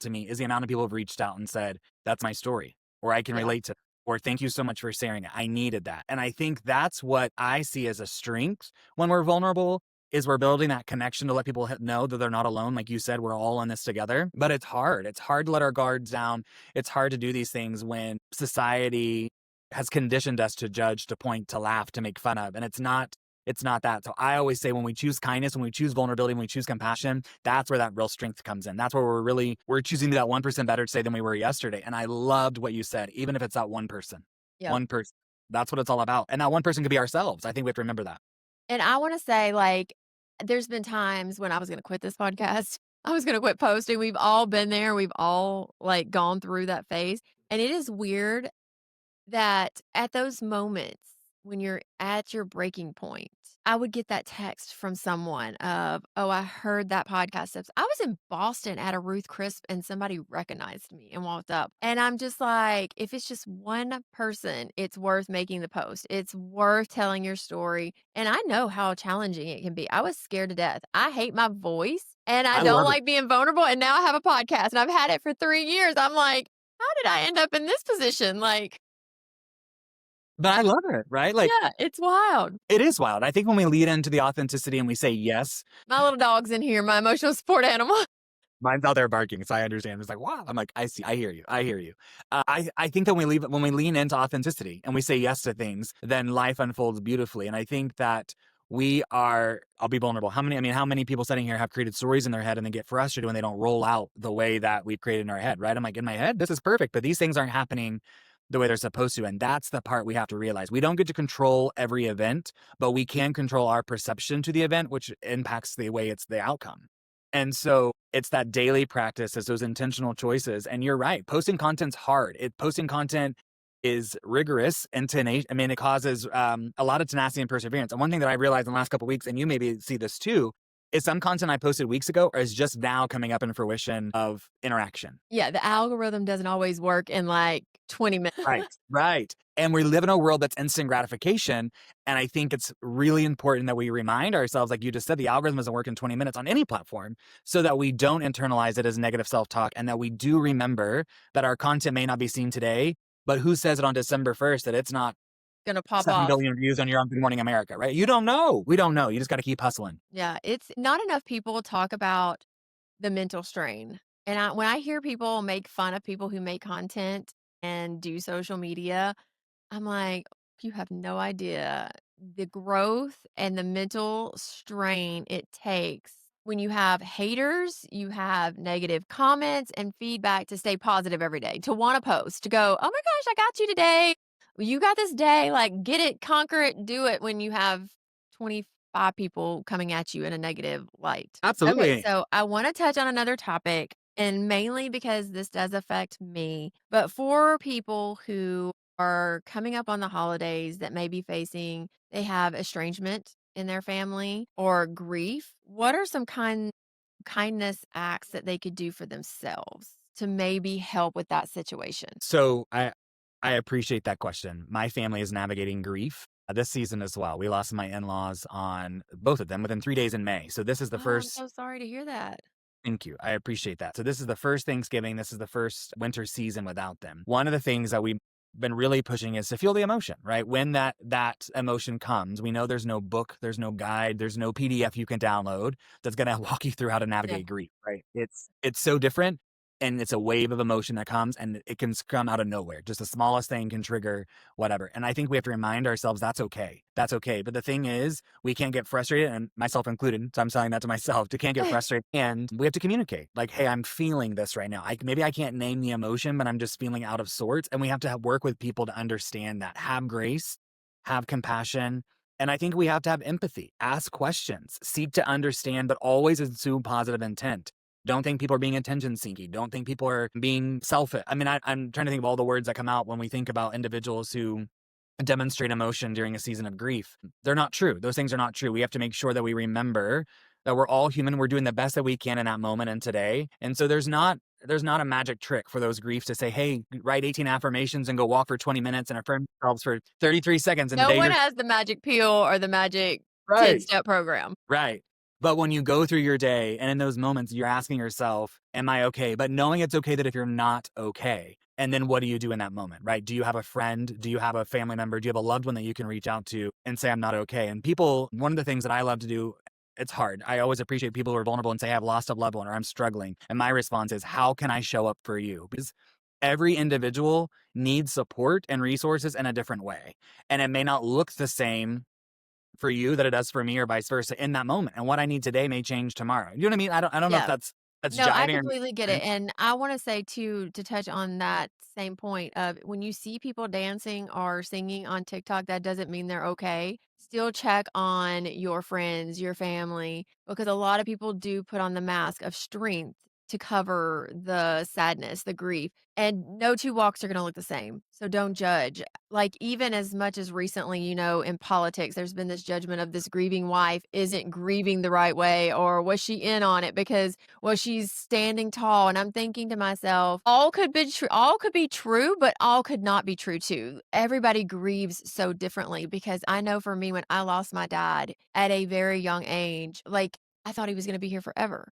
to me is the amount of people who've reached out and said, that's my story, or I can Yeah. relate to, or thank you so much for sharing it. I needed that. And I think that's what I see as a strength when we're vulnerable, is we're building that connection to let people know that they're not alone. Like you said, we're all in this together, but it's hard. It's hard to let our guards down. It's hard to do these things when society has conditioned us to judge, to point, to laugh, to make fun of. And it's not that. So I always say, when we choose kindness, when we choose vulnerability, when we choose compassion, that's where that real strength comes in. That's where we're choosing to be that 1% better today than we were yesterday. And I loved what you said, even if it's that one person. Yeah. One person. That's what it's all about. And that one person could be ourselves. I think we have to remember that. And I want to say, like, there's been times when I was going to quit this podcast. I was going to quit posting. We've all been there. We've all like gone through that phase. And it is weird that at those moments when you're at your breaking point, I would get that text from someone of, "Oh, I heard that podcast episode." I was in Boston at a Ruth Crisp and somebody recognized me and walked up. And I'm just like, if it's just one person, it's worth making the post. It's worth telling your story. And I know how challenging it can be. I was scared to death. I hate my voice and I I don't love it. like being vulnerable. And now I have a podcast and I've had it for 3 years. I'm like, how did I end up in this position? Like, But I love it, right? Like, yeah, it's wild. it is wild. I think when we lead into the authenticity and we say yes, My little dog's in here, my emotional support animal. mine's out there barking, so I understand. It's like, wow. I'm like, I see. I hear you. I hear you. I think that when we lean into authenticity and we say yes to things, then life unfolds beautifully. And I think that I'll be vulnerable. How many people sitting here have created stories in their head and they get frustrated when they don't roll out the way that we've created in our head, right? I'm like, in my head, this is perfect, but these things aren't happening the way they're supposed to. And that's the part we have to realize. We don't get to control every event, but we can control our perception to the event, which impacts the way it's the outcome. And so it's that daily practice, it's those intentional choices. And you're right, posting content's hard. Posting content is rigorous and tenacious. I mean, it causes a lot of tenacity and perseverance. And one thing that I realized in the last couple of weeks, and you maybe see this too, is some content I posted weeks ago is just now coming up in fruition of interaction. Yeah, the algorithm doesn't always work in like 20 minutes. Right. And we live in a world that's instant gratification. And I think it's really important that we remind ourselves, like you just said, the algorithm doesn't work in 20 minutes on any platform, so that we don't internalize it as negative self-talk, and that we do remember that our content may not be seen today, but who says it on December 1st that it's not Gonna pop 7 off. billion views on your Good Morning America, right? You don't know. We don't know. You just got to keep hustling. Yeah, it's not enough people talk about the mental strain. And when I hear people make fun of people who make content and do social media, I'm like, you have no idea the growth and the mental strain it takes when you have haters, you have negative comments and feedback to stay positive every day, to want to post, to go, "Oh my gosh, I got you today. You got this day." Like, get it, conquer it, do it when you have 25 people coming at you in a negative light. Okay, Absolutely. so I want to touch on another topic, and mainly because this does affect me, but for people who are coming up on the holidays that may be they have estrangement in their family or grief. What are some kindness acts that they could do for themselves to maybe help with that situation? So I appreciate that question. My family is navigating grief this season as well. We lost my in-laws, on both of them, within 3 days in May. So this is the Oh, I'm first. so sorry to hear that. Thank you. I appreciate that. So this is the first Thanksgiving. This is the first winter season without them. One of the things that we've been really pushing is to feel the emotion, right? When that emotion comes, we know there's no book, there's no guide, there's no PDF you can download that's going to walk you through how to navigate grief, right? It's so different. And it's a wave of emotion that comes, and it can come out of nowhere. Just the smallest thing can trigger whatever. And I think we have to remind ourselves that's okay. That's okay. But the thing is, we can't get frustrated, and myself included. So I'm saying that to myself, to can't get frustrated. And we have to communicate like, hey, I'm feeling this right now. Maybe I can't name the emotion, but I'm just feeling out of sorts. And we have to work with people to understand that. Have grace, have compassion. And I think we have to have empathy, ask questions, seek to understand, but always assume positive intent. Don't think people are being attention seeking. Don't think people are being selfish. I mean, I'm trying to think of all the words that come out when we think about individuals who demonstrate emotion during a season of grief. They're not true. Those things are not true. We have to make sure that we remember that we're all human. We're doing the best that we can in that moment and today. And so there's not a magic trick for those griefs to say, hey, write 18 affirmations and go walk for 20 minutes and affirm yourselves for 33 seconds and No today one you're has the magic pill or the magic right. 10-step program. Right. But when you go through your day and in those moments, you're asking yourself, am I okay? But knowing it's okay that if you're not okay, and then what do you do in that moment, right? Do you have a friend? Do you have a family member? Do you have a loved one that you can reach out to and say, I'm not okay? And people, one of the things that I love to do, it's hard. I always appreciate people who are vulnerable and say, I've lost a loved one or I'm struggling. And my response is, how can I show up for you? Because every individual needs support and resources in a different way. And it may not look the same for you that it does for me or vice versa in that moment. And what I need today may change tomorrow. You know what I mean? I don't know if Yeah. that's No, I jiving or completely get it. And I want to say too, to touch on that same point of when you see people dancing or singing on TikTok, that doesn't mean they're okay. Still check on your friends, your family, because a lot of people do put on the mask of strength to cover the sadness, the grief. And no two walks are going to look the same. So don't judge. Like, even as much as recently, in politics, there's been this judgment of this grieving wife isn't grieving the right way, or was she in on it because well, she's standing tall, and I'm thinking to myself, all could be true, but all could not be true too. Everybody grieves so differently because I know for me, when I lost my dad at a very young age, like, I thought he was gonna be here forever.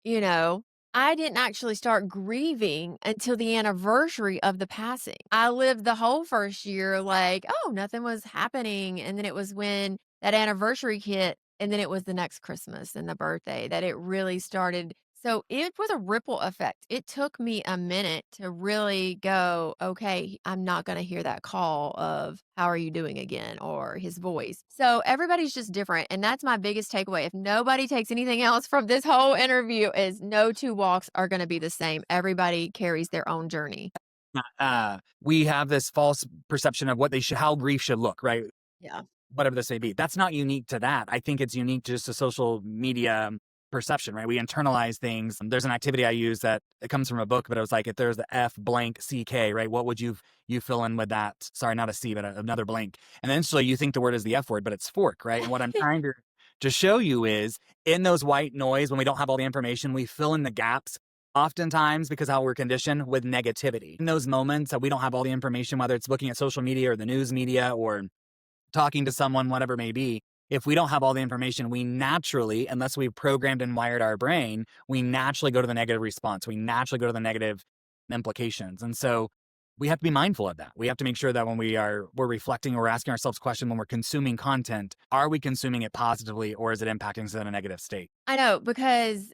I didn't actually start grieving until the anniversary of the passing. I lived the whole first year like, "Oh, nothing was happening," and then it was when that anniversary hit, and then it was the next Christmas and the birthday that it really started. So it was a ripple effect. It took me a minute to really go, okay, I'm not going to hear that call of, how are you doing again? Or his voice. So everybody's just different. And that's my biggest takeaway. If nobody takes anything else from this whole interview, is no two walks are going to be the same. Everybody carries their own journey. we have this false perception of how grief should look, right? Yeah. Whatever this may be. That's not unique to that. I think it's unique just to social media perception, right? We internalize things. There's an activity I use that it comes from a book, but it was like, if there's the F blank CK, right? What would you fill in with that? Sorry, not a C, but another blank. And then instantly you think the word is the F word, but it's fork, right? And what I'm trying to show you is in those white noise, when we don't have all the information, we fill in the gaps. Oftentimes, because how we're conditioned, with negativity. In those moments that we don't have all the information, whether it's looking at social media or the news media or talking to someone, whatever it may be, if we don't have all the information, we naturally, unless we've programmed and wired our brain, we naturally go to the negative response. We naturally go to the negative implications. And so we have to be mindful of that. We have to make sure that when we're reflecting or asking ourselves questions when we're consuming content, are we consuming it positively or is it impacting us in a negative state? I know, because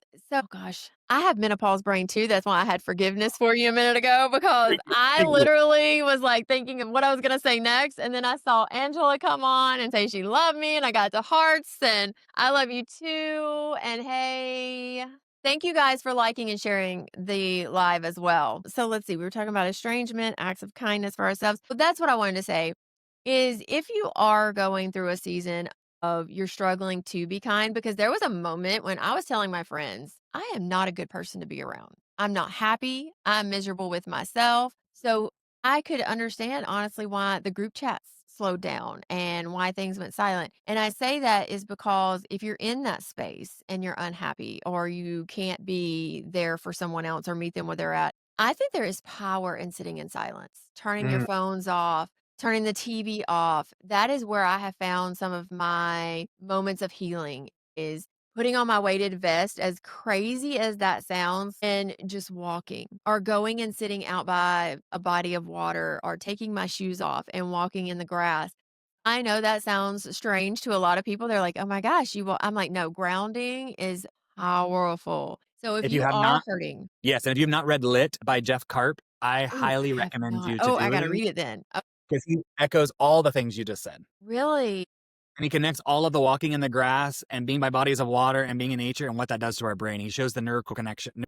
gosh, I have menopause brain too. That's why I had forgiveness for you a minute ago, because I literally was like thinking of what I was going to say next. And then I saw Angela come on and say she loved me, and I got to hearts, and I love you too. And hey, thank you guys for liking and sharing the live as well. So let's see. We were talking about estrangement, acts of kindness for ourselves. But that's what I wanted to say is, if you are going through a season of you're struggling to be kind, because there was a moment when I was telling my friends, I am not a good person to be around. I'm not happy. I'm miserable with myself. So I could understand honestly why the group chats slowed down and why things went silent. And I say that is because if you're in that space and you're unhappy, or you can't be there for someone else or meet them where they're at, I think there is power in sitting in silence, turning your phones off, turning the TV off. That is where I have found some of my moments of healing, is putting on my weighted vest, as crazy as that sounds, and just walking, or going and sitting out by a body of water, or taking my shoes off and walking in the grass. I know that sounds strange to a lot of people. They're like, "Oh my gosh, you will." I'm like, "No, grounding is powerful." So if If you you have are not, hurting, yes, and if you have not read Lit by Jeff Karp, I oh, highly I have recommend not. you to Oh, I do got to it read it then. Oh, because he echoes all the things you just said. really? And he connects all of the walking in the grass and being by bodies of water and being in nature and what that does to our brain. He shows the neural connection.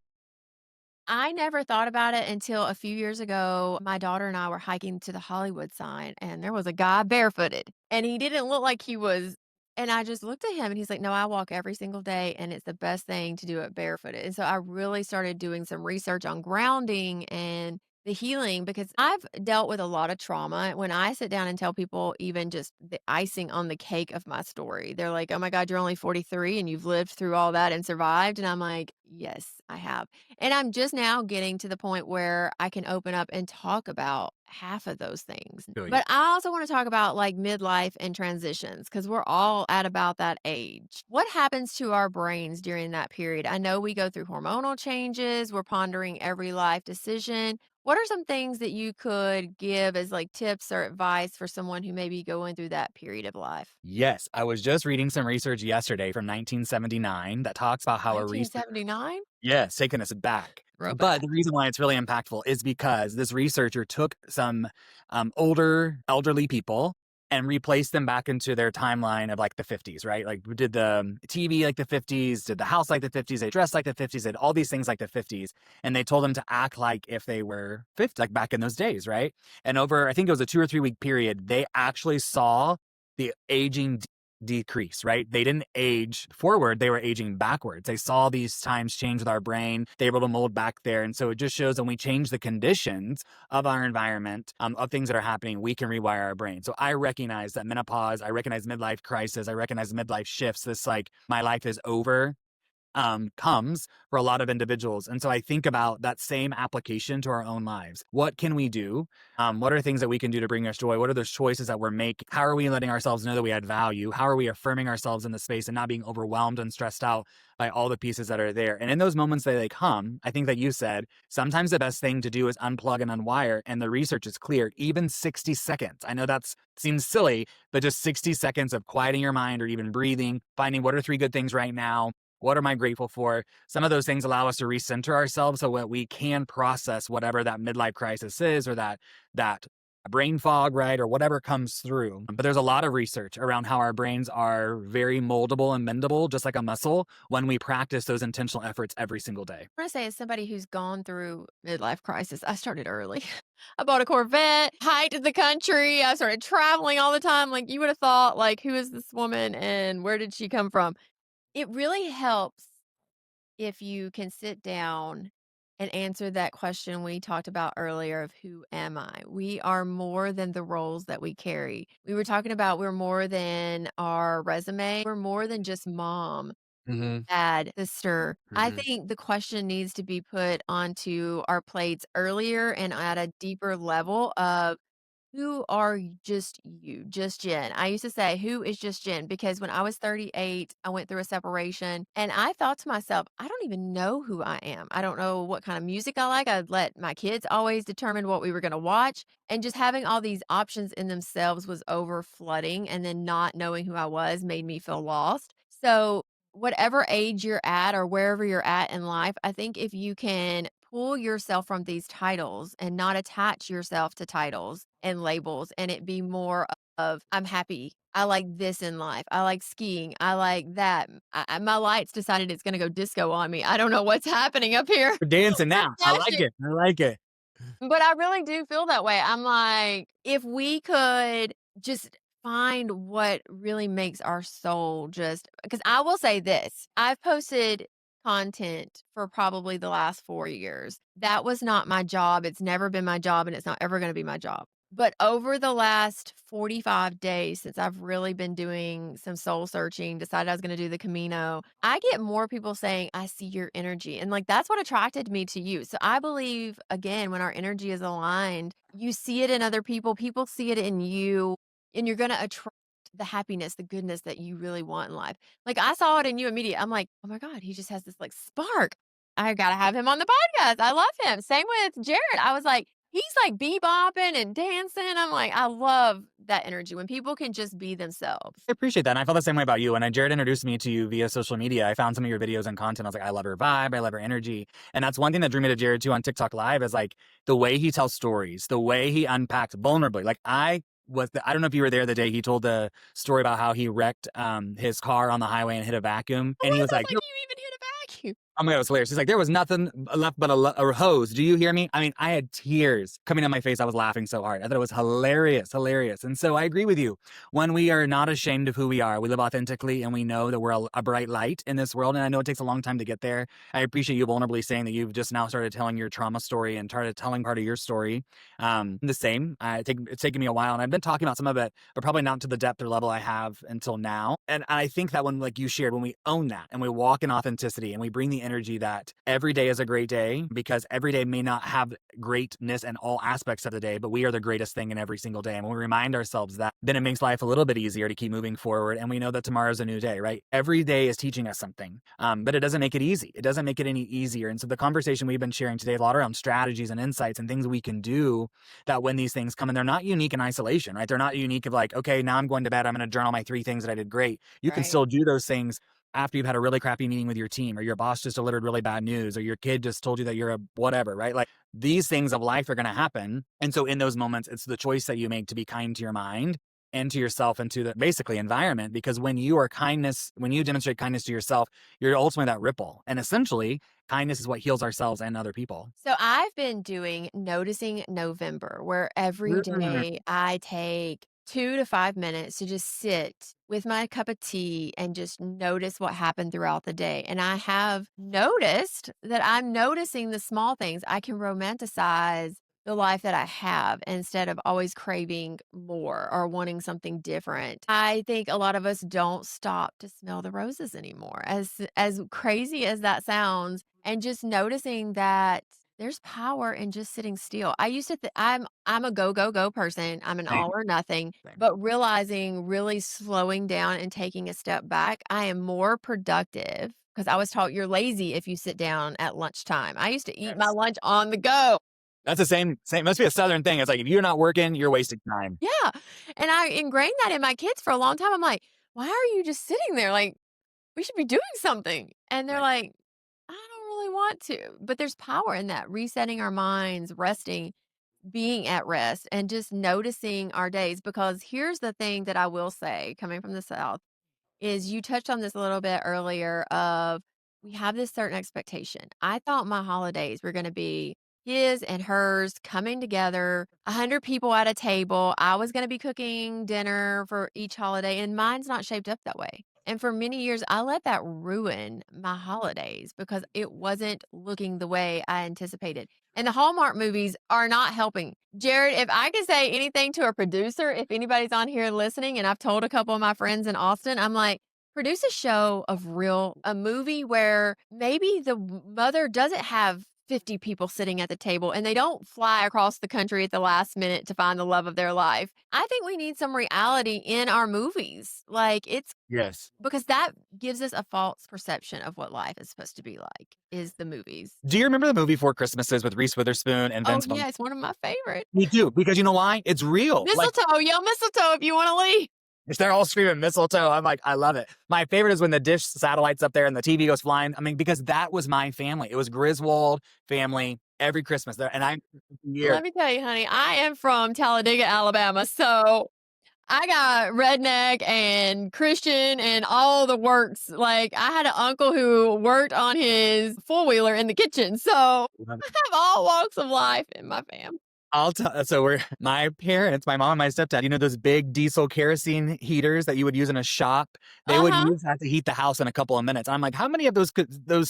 I never thought about it until a few years ago. My daughter and I were hiking to the Hollywood sign, and there was a guy barefooted, and he didn't look like he was And I just looked at him and he's like, "No, I walk every single day and it's the best thing to do it barefooted." And so I really started doing some research on grounding and the healing because I've dealt with a lot of trauma. When I sit down and tell people even just the icing on the cake of my story, they're like, "Oh my God, you're only 43 and you've lived through all that and survived." And I'm like, "Yes, I have." And I'm just now getting to the point where I can open up and talk about half of those things. Feel you. But I also want to talk about like midlife and transitions because we're all at about that age. What happens to our brains during that period? I know we go through hormonal changes, we're pondering every life decision. What are some things that you could give as like tips or advice for someone who may be going through that period of life? Yes, I was just reading some research yesterday from 1979 that talks about how a research 1979? yes, taking us back. But Throwback. the reason why it's really impactful is because this researcher took some older elderly people and replaced them back into their timeline of like the 50s, right? Like we did the TV like the 50s, did the house like the 50s, they dressed like the 50s, did all these things like the 50s. And they told them to act like if they were 50, like back in those days, right? And over, I think it was a 2 or 3 week period, they actually saw the aging decrease, right? They didn't age forward, they were aging backwards. They saw these times change with our brain, they were able to mold back there. And so it just shows when we change the conditions of our environment, of things that are happening, we can rewire our brain. So I recognize that menopause, I recognize midlife crisis, I recognize midlife shifts, this like my life is over comes for a lot of individuals. And so I think about that same application to our own lives. What can we do? What are things that we can do to bring us joy? What are those choices that we're making? How are we letting ourselves know that we add value? How are we affirming ourselves in the space and not being overwhelmed and stressed out by all the pieces that are there? And in those moments that they come, I think that you said, sometimes the best thing to do is unplug and unwire. And the research is clear, even 60 seconds. I know that seems silly, but just 60 seconds of quieting your mind or even breathing, finding what are 3 good things right now. What am I grateful for? Some of those things allow us to recenter ourselves so that we can process whatever that midlife crisis is or that brain fog, right? Or whatever comes through. But there's a lot of research around how our brains are very moldable and bendable, just like a muscle, when we practice those intentional efforts every single day. I want to say, as somebody who's gone through midlife crisis, I started early. I bought a Corvette, hiked the country. I started traveling all the time. Like you would have thought, like, who is this woman and where did she come from? It really helps if you can sit down and answer that question we talked about earlier of who am I? We are more than the roles that we carry. We were talking about we're more than our resume. We're more than just mom, Hmm. dad, sister. I Hmm. think the question needs to be put onto our plates earlier and at a deeper level of who are just you? Just Jen. I used to say, "Who is just Jen?" Because when I was 38, I went through a separation and I thought to myself, "I don't even know who I am. I don't know what kind of music I like." I'd let my kids always determine what we were going to watch. And just having all these options in themselves was over flooding. And then not knowing who I was made me feel lost. So, whatever age you're at or wherever you're at in life, I think if you can pull yourself from these titles and not attach yourself to titles and labels and it be more of I'm happy. I like this in life. I like skiing. I like that. My lights decided it's going to go disco on me. I don't know what's happening up here. We're dancing I'm now. I like flashing. it. I like it. But I really do feel that way. I'm like, if we could just find what really makes our soul just because I will say this, I've posted content for probably the last 4 years. That was not my job. It's never been my job and it's not ever going to be my job. But over the last 45 days since I've really been doing some soul searching, decided I was going to do the Camino, I get more people saying, I see your energy. And like that's what attracted me to you. So I believe, again, when our energy is aligned, you see it in other people, people see it in you, and you're going to attract the happiness, the goodness that you really want in life. Like I saw it in you immediately. I'm like, oh my God, he just has this like spark. I got to have him on the podcast. I love him. Same with Jared. I was like, he's like bebopping and dancing. I'm like, I love that energy when people can just be themselves. I appreciate that. And I felt the same way about you. When Jared introduced me to you via social media, I found some of your videos and content. I was like, I love her vibe. I love her energy. And that's one thing that drew me to Jared too on TikTok Live is like the way he tells stories, the way he unpacks vulnerably. Like I don't know if you were there the day he told the story about how he wrecked his car on the highway and hit a vacuum. I And he was, was I was like, like, you even hit a vacuum. Oh my God, it was hilarious. She's like, there was nothing left but a hose. Do you hear me? I mean, I had tears coming down my face. I was laughing so hard. I thought it was hilarious, hilarious. And so I agree with you. When we are not ashamed of who we are, we live authentically and we know that we're a bright light in this world. And I know it takes a long time to get there. I appreciate you vulnerably saying that you've just now started telling your trauma story and started telling part of your story. The same. It's taken me a while and I've been talking about some of it, but probably not to the depth or level I have until now. And I think that when, like you shared, when we own that and we walk in authenticity and we bring the energy that every day is a great day, because every day may not have greatness in all aspects of the day, but we are the greatest thing in every single day. And when we remind ourselves that, then it makes life a little bit easier to keep moving forward. And we know that tomorrow's a new day, right? Every day is teaching us something, but it doesn't make it easy. It doesn't make it any easier. And so the conversation we've been sharing today, a lot around strategies and insights and things we can do that when these things come, and they're not unique in isolation, right? They're not unique of like, okay, now I'm going to bed, I'm going to journal my 3 things that I did great. You can still do those things after you've had a really crappy meeting with your team, or your boss just delivered really bad news, or your kid just told you that you're a whatever, right? Like these things of life are going to happen. And so in those moments, it's the choice that you make to be kind to your mind and to yourself and to the basically environment. Because when you demonstrate kindness to yourself, you're ultimately that ripple. And essentially, kindness is what heals ourselves and other people. So I've been doing Noticing November, where every day I take 2 to 5 minutes to just sit with my cup of tea and just notice what happened throughout the day. And I have noticed that I'm noticing the small things. I can romanticize the life that I have instead of always craving more or wanting something different. I think a lot of us don't stop to smell the roses anymore. As crazy as that sounds, and just noticing that there's power in just sitting still. I used to I'm a go, go, go person. I'm an all or nothing, but realizing really slowing down and taking a step back, I am more productive because I was taught you're lazy if you sit down at lunchtime. I used to eat my lunch on the go. That's the same, must be a Southern thing. It's like, if you're not working, you're wasting time. Yeah. And I ingrained that in my kids for a long time. I'm like, why are you just sitting there? Like, we should be doing something. And they're like, I don't really want to. But there's power in that, resetting our minds, resting, being at rest, and just noticing our days. Because here's the thing that I will say, coming from the South, is you touched on this a little bit earlier of we have this certain expectation. I thought my holidays were going to be his and hers coming together, 100 people at a table. I was going to be cooking dinner for each holiday, and mine's not shaped up that way. And for many years, I let that ruin my holidays because it wasn't looking the way I anticipated. And the Hallmark movies are not helping. Jared, if I could say anything to a producer, if anybody's on here listening, and I've told a couple of my friends in Austin, I'm like, produce a show of a movie where maybe the mother doesn't have 50 people sitting at the table and they don't fly across the country at the last minute to find the love of their life. I think we need some reality in our movies. Like Yes. because that gives us a false perception of what life is supposed to be like, is the movies. Do you remember the movie Four Christmases with Reese Witherspoon and Vince Oh, yeah, it's one of my favorites. Me too, because you know why? It's real. Mistletoe, yell mistletoe if you want to leave. They're all screaming mistletoe. I'm like, I love it. My favorite is when the dish satellite's up there and the TV goes flying. I mean, because that was my family. It was Griswold family every Christmas there. And Let me tell you, honey, I am from Talladega, Alabama. So I got redneck and Christian and all the works. Like I had an uncle who worked on his four-wheeler in the kitchen. So I have all walks of life in my family. My parents, my mom and my stepdad, you know, those big diesel kerosene heaters that you would use in a shop, they would use that to heat the house in a couple of minutes. I'm like, how many of those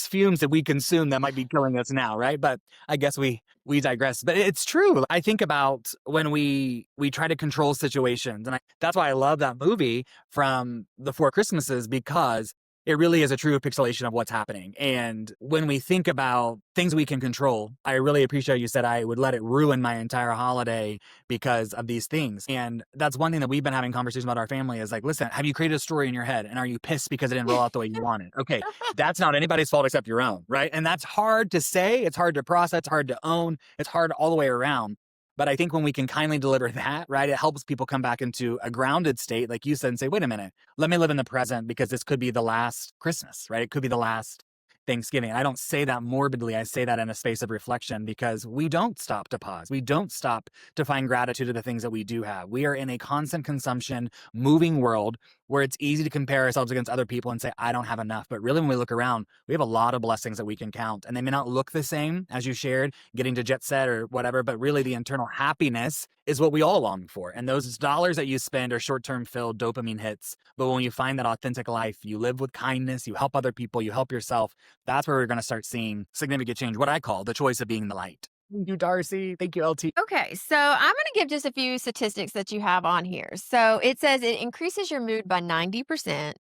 fumes did we consume that might be killing us now, right? But I guess we digress. But it's true. I think about when we try to control situations, and that's why I love that movie from the Four Christmases, because it really is a true pixelation of what's happening. And when we think about things we can control, I really appreciate you said I would let it ruin my entire holiday because of these things. And that's one thing that we've been having conversations about our family is like, listen, have you created a story in your head? And are you pissed because it didn't roll out the way you wanted? Okay, that's not anybody's fault except your own, right? And that's hard to say. It's hard to process. It's hard to own. It's hard all the way around. But I think when we can kindly deliver that, right, it helps people come back into a grounded state, like you said, and say, wait a minute, let me live in the present because this could be the last Christmas, right? It could be the last Thanksgiving. I don't say that morbidly. I say that in a space of reflection because we don't stop to pause. We don't stop to find gratitude to the things that we do have. We are in a constant consumption, moving world where it's easy to compare ourselves against other people and say, I don't have enough. But really, when we look around, we have a lot of blessings that we can count. And they may not look the same as you shared, getting to jet set or whatever, but really the internal happiness is what we all long for. And those dollars that you spend are short-term filled dopamine hits. But when you find that authentic life, you live with kindness, you help other people, you help yourself, that's where we're going to start seeing significant change, what I call the choice of being the light. Thank you, Darcy. Thank you, LT. Okay, so I'm going to give just a few statistics that you have on here. So it says it increases your mood by 90%.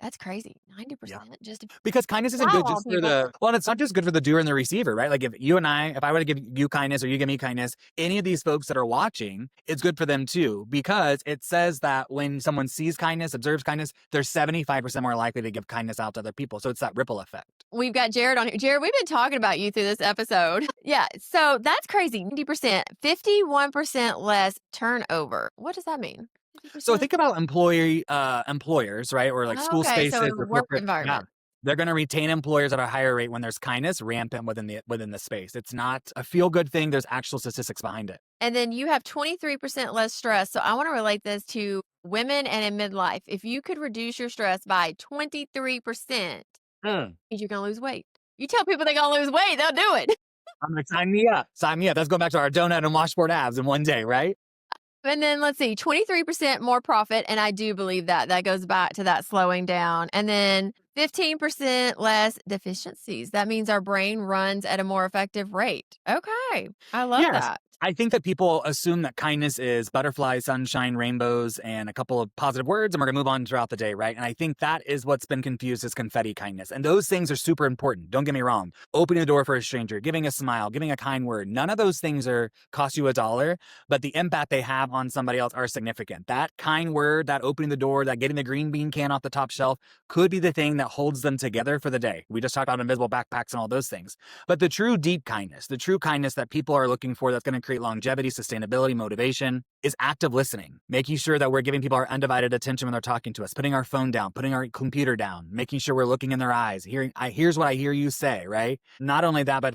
That's crazy. 90% just Because kindness isn't wow, good just for people. well, it's not just good for the doer and the receiver, right? Like if I were to give you kindness or you give me kindness, any of these folks that are watching, it's good for them too, because it says that when someone sees kindness, observes kindness, they're 75% more likely to give kindness out to other people. So it's that ripple effect. We've got Jared on here. Jared, we've been talking about you through this episode. Yeah, so that's crazy. 90%, 51% less turnover. What does that mean? So 50%? think about employers, right? Or like school Okay, so spaces in or work corporate. Yeah. environment. They're going to retain employers at a higher rate when there's kindness rampant within the space. It's not a feel good thing. There's actual statistics behind it. And then you have 23% less stress. So I want to relate this to women and in midlife. If you could reduce your stress by 23%, Mm. you're going to lose weight. You tell people they're going to lose weight, they'll do it. I'm like, sign me up. Sign me up. That's going back to our donut and washboard abs in one day, right? And then let's see, 23% more profit. And I do believe that goes back to that slowing down. And then 15% less deficiencies. That means our brain runs at a more effective rate. Okay. I love Yes. that. I think that people assume that kindness is butterflies, sunshine, rainbows, and a couple of positive words, and we're going to move on throughout the day, right? And I think that is what's been confused as confetti kindness. And those things are super important. Don't get me wrong. Opening the door for a stranger, giving a smile, giving a kind word. None of those things cost you $1, but the impact they have on somebody else are significant. That kind word, that opening the door, that getting the green bean can off the top shelf could be the thing that holds them together for the day. We just talked about invisible backpacks and all those things. But the true deep kindness, the true kindness that people are looking for that's going to create longevity, sustainability, motivation is active listening, making sure that we're giving people our undivided attention when they're talking to us, putting our phone down, putting our computer down, making sure we're looking in their eyes, here's what I hear you say, right? Not only that, but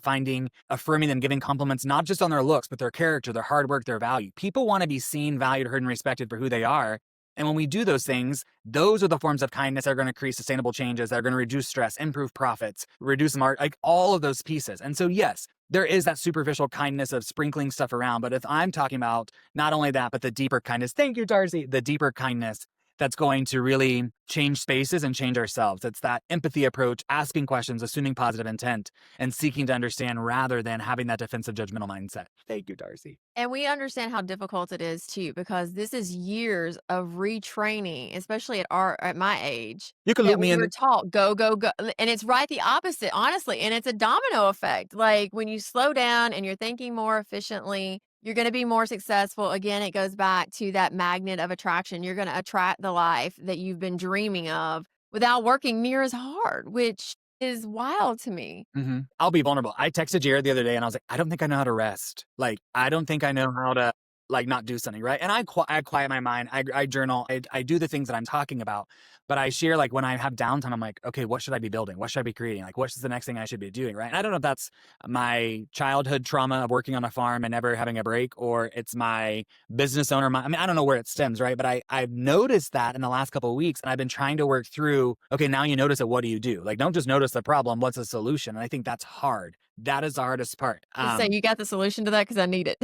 affirming them, giving compliments, not just on their looks, but their character, their hard work, their value. People want to be seen, valued, heard, and respected for who they are. And when we do those things, those are the forms of kindness that are going to create sustainable changes, that are going to reduce stress, improve profits, reduce like all of those pieces. And so, yes, there is that superficial kindness of sprinkling stuff around. But if I'm talking about not only that, but the deeper kindness, thank you, Darcy, the deeper kindness that's going to really change spaces and change ourselves. It's that empathy approach, asking questions, assuming positive intent, and seeking to understand rather than having that defensive judgmental mindset. Thank you, Darcy. And we understand how difficult it is too, because this is years of retraining, especially at my age. You can That loop me we in. were taught go, go, go. And it's right the opposite, honestly. And it's a domino effect. Like when you slow down and you're thinking more efficiently, you're going to be more successful. Again, it goes back to that magnet of attraction. You're going to attract the life that you've been dreaming of without working near as hard, which is wild to me. Mm-hmm. I'll be vulnerable. I texted Jared the other day and I was like, I don't think I know how to rest. Like, I don't think I know how to not do something, right? And I quiet my mind. I journal. I do the things that I'm talking about, but I share like when I have downtime, I'm like, okay, what should I be building? What should I be creating? Like, what's the next thing I should be doing, right? And I don't know if that's my childhood trauma of working on a farm and never having a break, or it's my business owner. I don't know where it stems, right? But I've noticed that in the last couple of weeks, and I've been trying to work through, okay, now you notice it, what do you do? Like, don't just notice the problem, what's the solution? And I think that's hard. That is the hardest part. So you got the solution to that because I need it.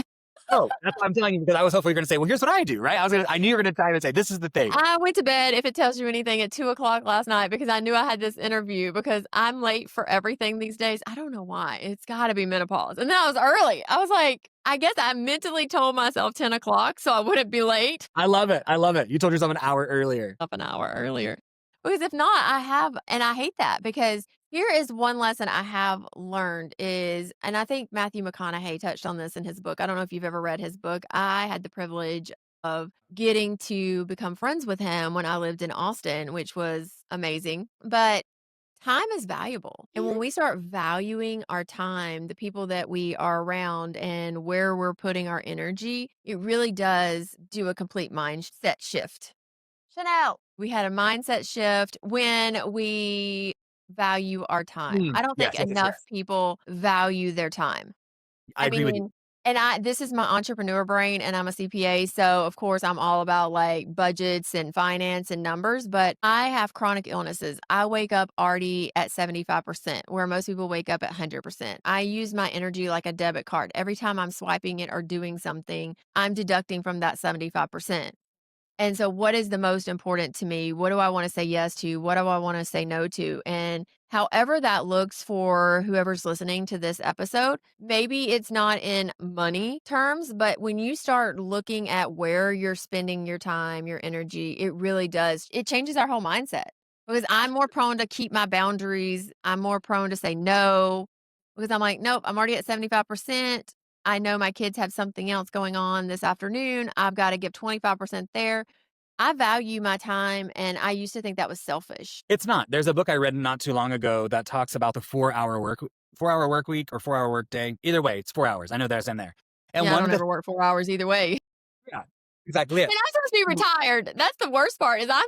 Oh, that's what I'm telling you, because I was hopefully you're going to say, well, here's what I do, right? I knew you were going to try to say, this is the thing. I went to bed, if it tells you anything, at 2:00 last night because I knew I had this interview because I'm late for everything these days. I don't know why. It's got to be menopause. And then I was early. I was like, I guess I mentally told myself 10:00 so I wouldn't be late. I love it. I love it. You told yourself an hour earlier. Up an hour earlier. Because if not, and I hate that because here is one lesson I have learned is, and I think Matthew McConaughey touched on this in his book. I don't know if you've ever read his book. I had the privilege of getting to become friends with him when I lived in Austin, which was amazing. But time is valuable. And when we start valuing our time, the people that we are around and where we're putting our energy, it really does do a complete mindset shift. Chanel. We had a mindset shift when we value our time. I don't think Yes, yes, yes, enough yes. people value their time. I I agree with you. mean, and this is my entrepreneur brain and I'm a CPA, so of course I'm all about like budgets and finance and numbers, but I have chronic illnesses. I wake up already at 75%, where most people wake up at 100%. I use my energy like a debit card. Every time I'm swiping it or doing something, I'm deducting from that 75%. And so what is the most important to me? What do I wanna say yes to? What do I wanna say no to? And however that looks for whoever's listening to this episode, maybe it's not in money terms, but when you start looking at where you're spending your time, your energy, it really does. It changes our whole mindset because I'm more prone to keep my boundaries. I'm more prone to say no because I'm like, nope, I'm already at 75%. I know my kids have something else going on this afternoon. I've got to give 25% there. I value my time, and I used to think that was selfish. It's not. There's a book I read not too long ago that talks about the 4-hour work week or 4-hour work day. Either way, it's 4 hours. I know that's in there. And Yeah, I one of don't the ever work 4 hours either way. yeah, exactly And it. I'm supposed to be retired. That's the worst part is I'm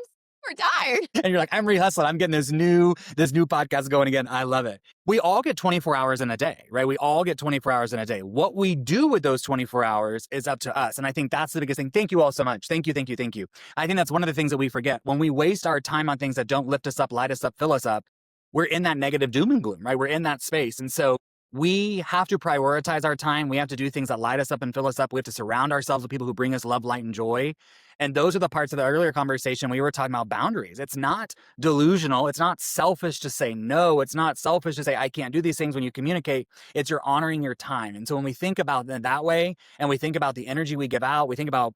retired. And you're like, I'm re-hustling. I'm getting this new podcast going again. I love it. We all get 24 hours in a day, right? We all get 24 hours in a day. What we do with those 24 hours is up to us. And I think that's the biggest thing. Thank you all so much. Thank you, thank you, thank you. I think that's one of the things that we forget. When we waste our time on things that don't lift us up, light us up, fill us up, we're in that negative doom and gloom, right? We're in that space. And so we have to prioritize our time. We have to do things that light us up and fill us up. We have to surround ourselves with people who bring us love, light, and joy. And those are the parts of the earlier conversation we were talking about boundaries. It's not delusional. It's not selfish to say no. It's not selfish to say, I can't do these things when you communicate. It's you're honoring your time. And so when we think about it that way and we think about the energy we give out, we think about,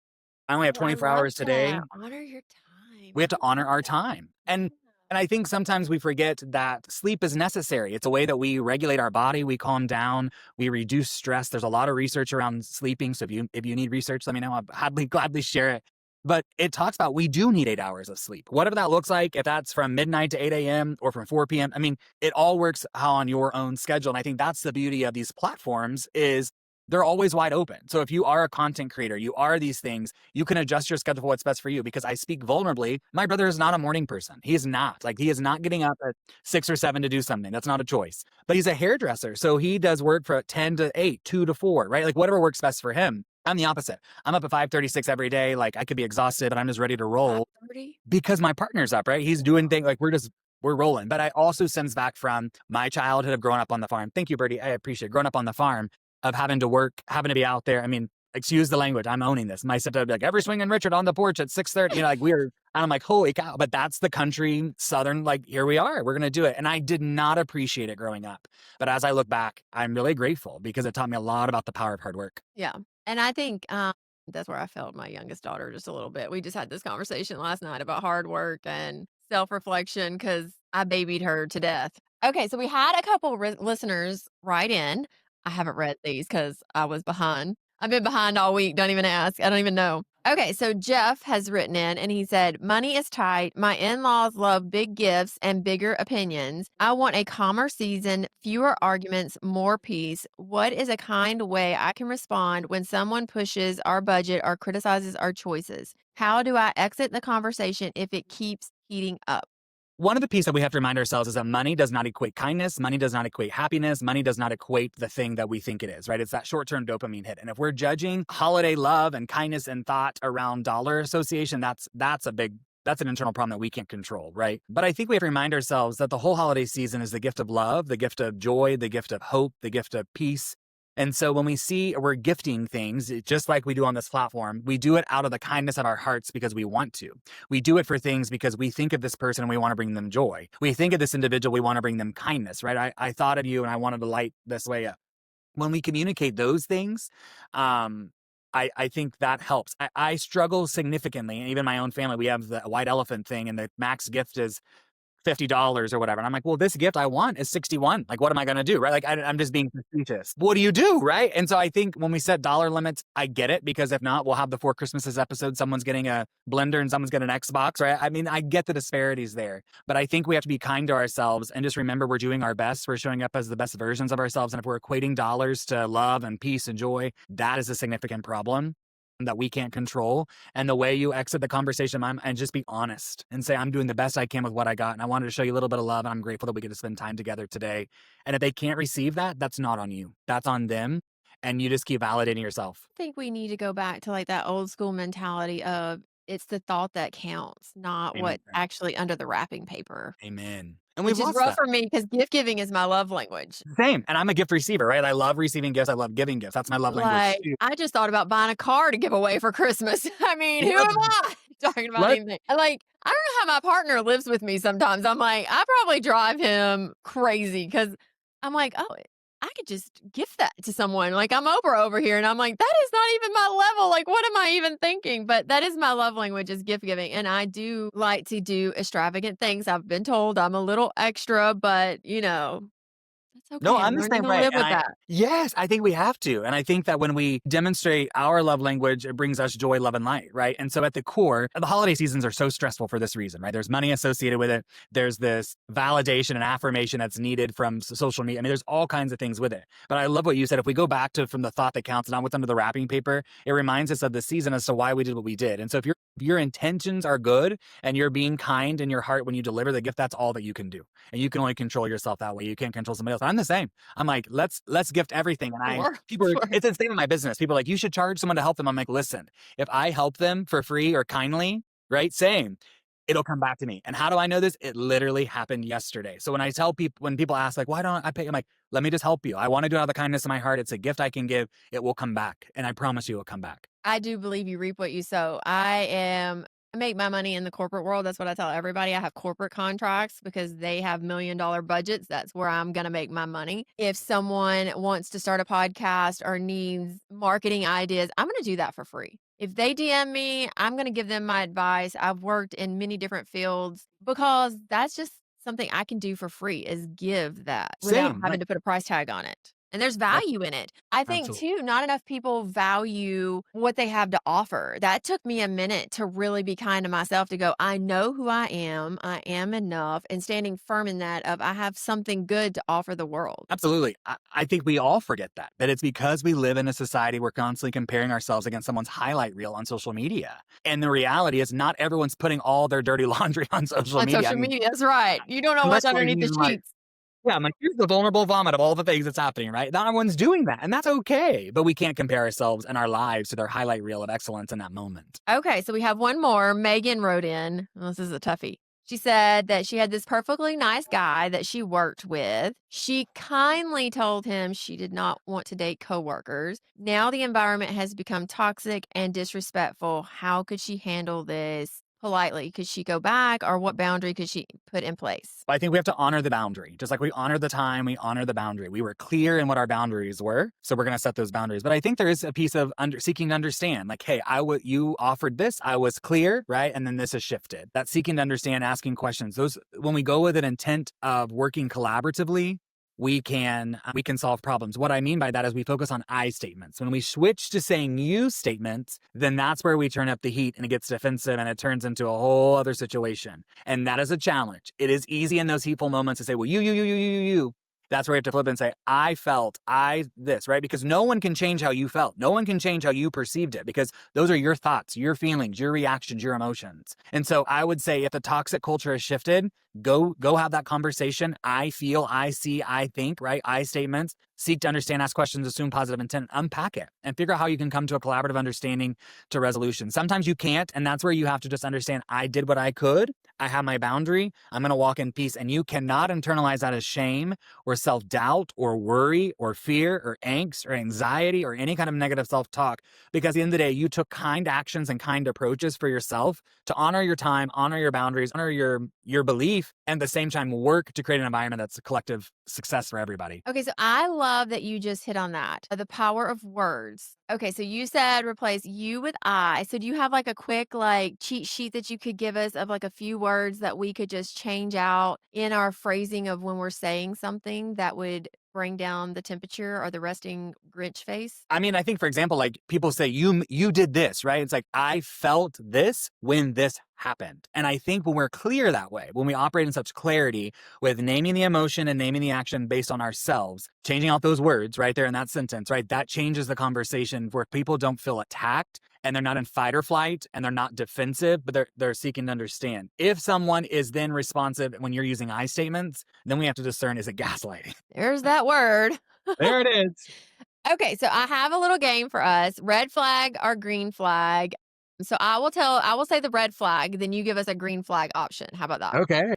I only have Oh, I 24 love hours today. that. Honor your time. We have I to honor love our that. time. Yeah. And I think sometimes we forget that sleep is necessary. It's a way that we regulate our body, we calm down, we reduce stress. There's a lot of research around sleeping. So if you need research, let me know. I'd gladly share it. But it talks about we do need 8 hours of sleep. Whatever that looks like, if that's from midnight to 8 a.m. or from 4 p.m. I mean, it all works on your own schedule. And I think that's the beauty of these platforms is they're always wide open. So if you are a content creator, you are these things, you can adjust your schedule for what's best for you. Because I speak vulnerably, my brother is not a morning person. He is not. Like, he is not getting up at 6 or 7 to do something. That's not a choice. But he's a hairdresser. So he does work for 10 to 8, 2 to 4, right? Like, whatever works best for him. I'm the opposite. I'm up at 5:36 every day. Like, I could be exhausted, but I'm just ready to roll 5:30? because my partner's up, right? He's doing things like we're rolling. But I also stems back from my childhood of growing up on the farm. Thank you, Bertie. I appreciate it. Growing up on the farm of having to work, having to be out there. I mean, excuse the language. I'm owning this. My stepdad would be like, every swinging Richard on the porch at 6:30. Like, and I'm like, holy cow. But that's the country, Southern, like, here we are. We're going to do it. And I did not appreciate it growing up. But as I look back, I'm really grateful because it taught me a lot about the power of hard work. Yeah. And I think that's where I failed my youngest daughter just a little bit. We just had this conversation last night about hard work and self reflection because I babied her to death. Okay. So we had a couple listeners write in. I haven't read these because I was behind. I've been behind all week. Don't even ask. I don't even know. Okay, so Jeff has written in and he said, money is tight. My in laws love big gifts and bigger opinions. I want a calmer season, fewer arguments, more peace. What is a kind way I can respond when someone pushes our budget or criticizes our choices? How do I exit the conversation if it keeps heating up? One of the pieces that we have to remind ourselves is that money does not equate kindness. Money does not equate happiness. Money does not equate the thing that we think it is, right? It's that short-term dopamine hit. And if we're judging holiday love and kindness and thought around dollar association, that's an internal problem that we can't control, right? But I think we have to remind ourselves that the whole holiday season is the gift of love, the gift of joy, the gift of hope, the gift of peace. And so when we see we're gifting things, just like we do on this platform, we do it out of the kindness of our hearts because we want to. We do it for things because we think of this person and we want to bring them joy. We think of this individual, we want to bring them kindness, right? I thought of you and I wanted to light this way up. When we communicate those things, I think that helps. I struggle significantly, and even my own family, we have the white elephant thing and the max gift is $50 or whatever. And I'm like, well, this gift I want is 61. Like, what am I going to do? Right. Like, I'm just being facetious. What do you do? Right. And so I think when we set dollar limits, I get it, because if not, we'll have the Four Christmases episode. Someone's getting a blender and someone's getting an Xbox. Right. I mean, I get the disparities there, but I think we have to be kind to ourselves and just remember we're doing our best. We're showing up as the best versions of ourselves. And if we're equating dollars to love and peace and joy, that is a significant problem. that we can't control. And the way you exit the conversation and just be honest and say, I'm doing the best I can with what I got. And I wanted to show you a little bit of love. And I'm grateful that we get to spend time together today. And if they can't receive that, that's not on you. That's on them. And you just keep validating yourself. I think we need to go back to like that old school mentality of it's the thought that counts, not Amen. what's actually under the wrapping paper. Amen. And we've Which is lost rough that. for me because gift giving is my love language. Same. And I'm a gift receiver, right? I love receiving gifts. I love giving gifts. That's my love language Like, too. I just thought about buying a car to give away for Christmas. I mean, who Yeah. am I talking about Right. anything? And like, I don't know how my partner lives with me sometimes. I'm like, I probably drive him crazy because I'm like, oh, I could just gift that to someone. Like, I'm Oprah over here. And I'm like, that is not even my level. Like, what am I even thinking? But that is my love language is gift giving. And I do like to do extravagant things. I've been told I'm a little extra, but you know, that's okay. No, I'm the learning same to way. live And with that. yes, I think we have to. And I think that when we demonstrate our love language, it brings us joy, love, and light, right? And so at the core, the holiday seasons are so stressful for this reason, right? There's money associated with it. There's this validation and affirmation that's needed from social media. I mean, there's all kinds of things with it. But I love what you said. If we go back to from the thought that counts, not what's under the wrapping paper, it reminds us of the season as to why we did what we did. And so if your intentions are good and you're being kind in your heart when you deliver the gift, that's all that you can do. And you can only control yourself that way. You can't control somebody else. I'm the same. I'm like, let's gift everything. And it's the same in my business. People are like, you should charge someone to help them. I'm like, listen, if I help them for free or kindly, right? Same. It'll come back to me. And how do I know this? It literally happened yesterday. So when I tell people, when people ask like, why don't I pay? I'm like, let me just help you. I want to do it out of the kindness of my heart. It's a gift I can give. It will come back. And I promise you it'll come back. I do believe you reap what you sow. I make my money in the corporate world. That's what I tell everybody. I have corporate contracts because they have $1 million budgets. That's where I'm going to make my money. If someone wants to start a podcast or needs marketing ideas, I'm going to do that for free. If they DM me, I'm going to give them my advice. I've worked in many different fields because that's just something I can do for free is give that without Same. having to put a price tag on it. And there's value in it. I think Absolutely. too, not enough people value what they have to offer. That took me a minute to really be kind to myself to go, I know who I am enough, and standing firm in that of I have something good to offer the world. Absolutely. I think we all forget that it's because we live in a society we're constantly comparing ourselves against someone's highlight reel on social media. And the reality is not everyone's putting all their dirty laundry on social media. Social media, that's right. You don't know what's underneath the sheets. Yeah, I'm like, here's the vulnerable vomit of all the things that's happening, right? Not everyone's doing that, and that's okay. But we can't compare ourselves and our lives to their highlight reel of excellence in that moment. Okay, so we have one more. Megan wrote in. Well, this is a toughie. She said that she had this perfectly nice guy that she worked with. She kindly told him she did not want to date coworkers. Now the environment has become toxic and disrespectful. How could she handle this politely? Could she go back, or what boundary could she put in place? I think we have to honor the boundary. Just like we honor the time, we honor the boundary. We were clear in what our boundaries were, so we're going to set those boundaries. But I think there is a piece of seeking to understand. Like, hey, you offered this, I was clear, right? And then this has shifted. That seeking to understand, asking questions. Those, when we go with an intent of working collaboratively, we can solve problems. What I mean by that is we focus on I statements. When we switch to saying you statements, then that's where we turn up the heat and it gets defensive and it turns into a whole other situation. And that is a challenge. It is easy in those heatful moments to say, well, you. That's where you have to flip and say, I felt, this, right? Because no one can change how you felt. No one can change how you perceived it because those are your thoughts, your feelings, your reactions, your emotions. And so I would say if the toxic culture has shifted, go have that conversation. I feel, I see, I think, right? I statements. Seek to understand, ask questions, assume positive intent, unpack it, and figure out how you can come to a collaborative understanding to resolution. Sometimes you can't, and that's where you have to just understand, I did what I could. I have my boundary. I'm going to walk in peace. And you cannot internalize that as shame or self-doubt or worry or fear or angst or anxiety or any kind of negative self-talk. Because at the end of the day, you took kind actions and kind approaches for yourself to honor your time, honor your boundaries, honor your belief, and at the same time work to create an environment that's a collective success for everybody. Okay, so I love that you just hit on that. The power of words. Okay, so you said replace you with I. So do you have like a quick cheat sheet that you could give us of like a few words that we could just change out in our phrasing of when we're saying something that would bring down the temperature or the resting Grinch face? I mean, I think, for example, like people say, you did this, right? It's like, I felt this when this happened. And I think when we're clear that way, when we operate in such clarity with naming the emotion and naming the action based on ourselves, changing out those words right there in that sentence, right? That changes the conversation where people don't feel attacked and they're not in fight or flight and they're not defensive, but they're seeking to understand. If someone is then responsive when you're using I statements, then we have to discern, is it gaslighting? There's that word. There it is. Okay, so I have a little game for us. Red flag or green flag. So I will say the red flag, then you give us a green flag option. How about that? Okay.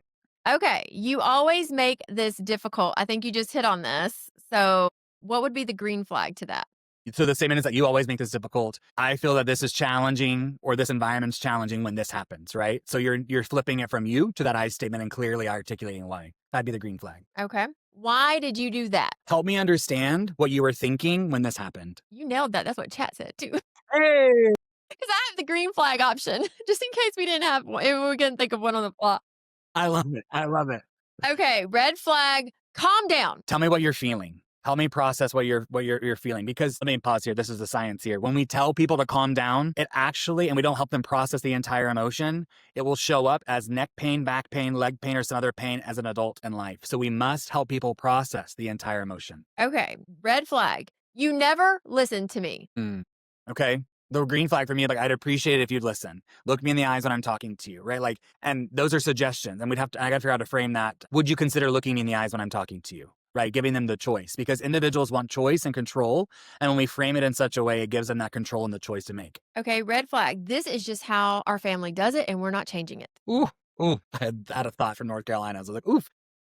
Okay, you always make this difficult. I think you just hit on this. So what would be the green flag to that? So the statement is that you always make this difficult. I feel that this is challenging or this environment's challenging when this happens, right? So you're flipping it from you to that I statement and clearly articulating why. That'd be the green flag. Okay. Why did you do that? Help me understand what you were thinking when this happened. You nailed that. That's what chat said too. Hey! Because I have the green flag option, just in case we didn't have one. If we couldn't think of one on the fly. I love it. I love it. Okay, red flag, calm down. Tell me what you're feeling. Help me process what you're feeling. Because let me pause here. This is the science here. When we tell people to calm down, it actually, and we don't help them process the entire emotion, it will show up as neck pain, back pain, leg pain, or some other pain as an adult in life. So we must help people process the entire emotion. Okay, red flag. You never listen to me. Okay. The green flag for me, like, I'd appreciate it if you'd listen. Look me in the eyes when I'm talking to you, right? Like, and those are suggestions. And I got to figure out how to frame that. Would you consider looking me in the eyes when I'm talking to you? Right? Giving them the choice, because individuals want choice and control. And when we frame it in such a way, it gives them that control and the choice to make. Okay, red flag. This is just how our family does it, and we're not changing it. Ooh. I had a thought from North Carolina. I was like, oof.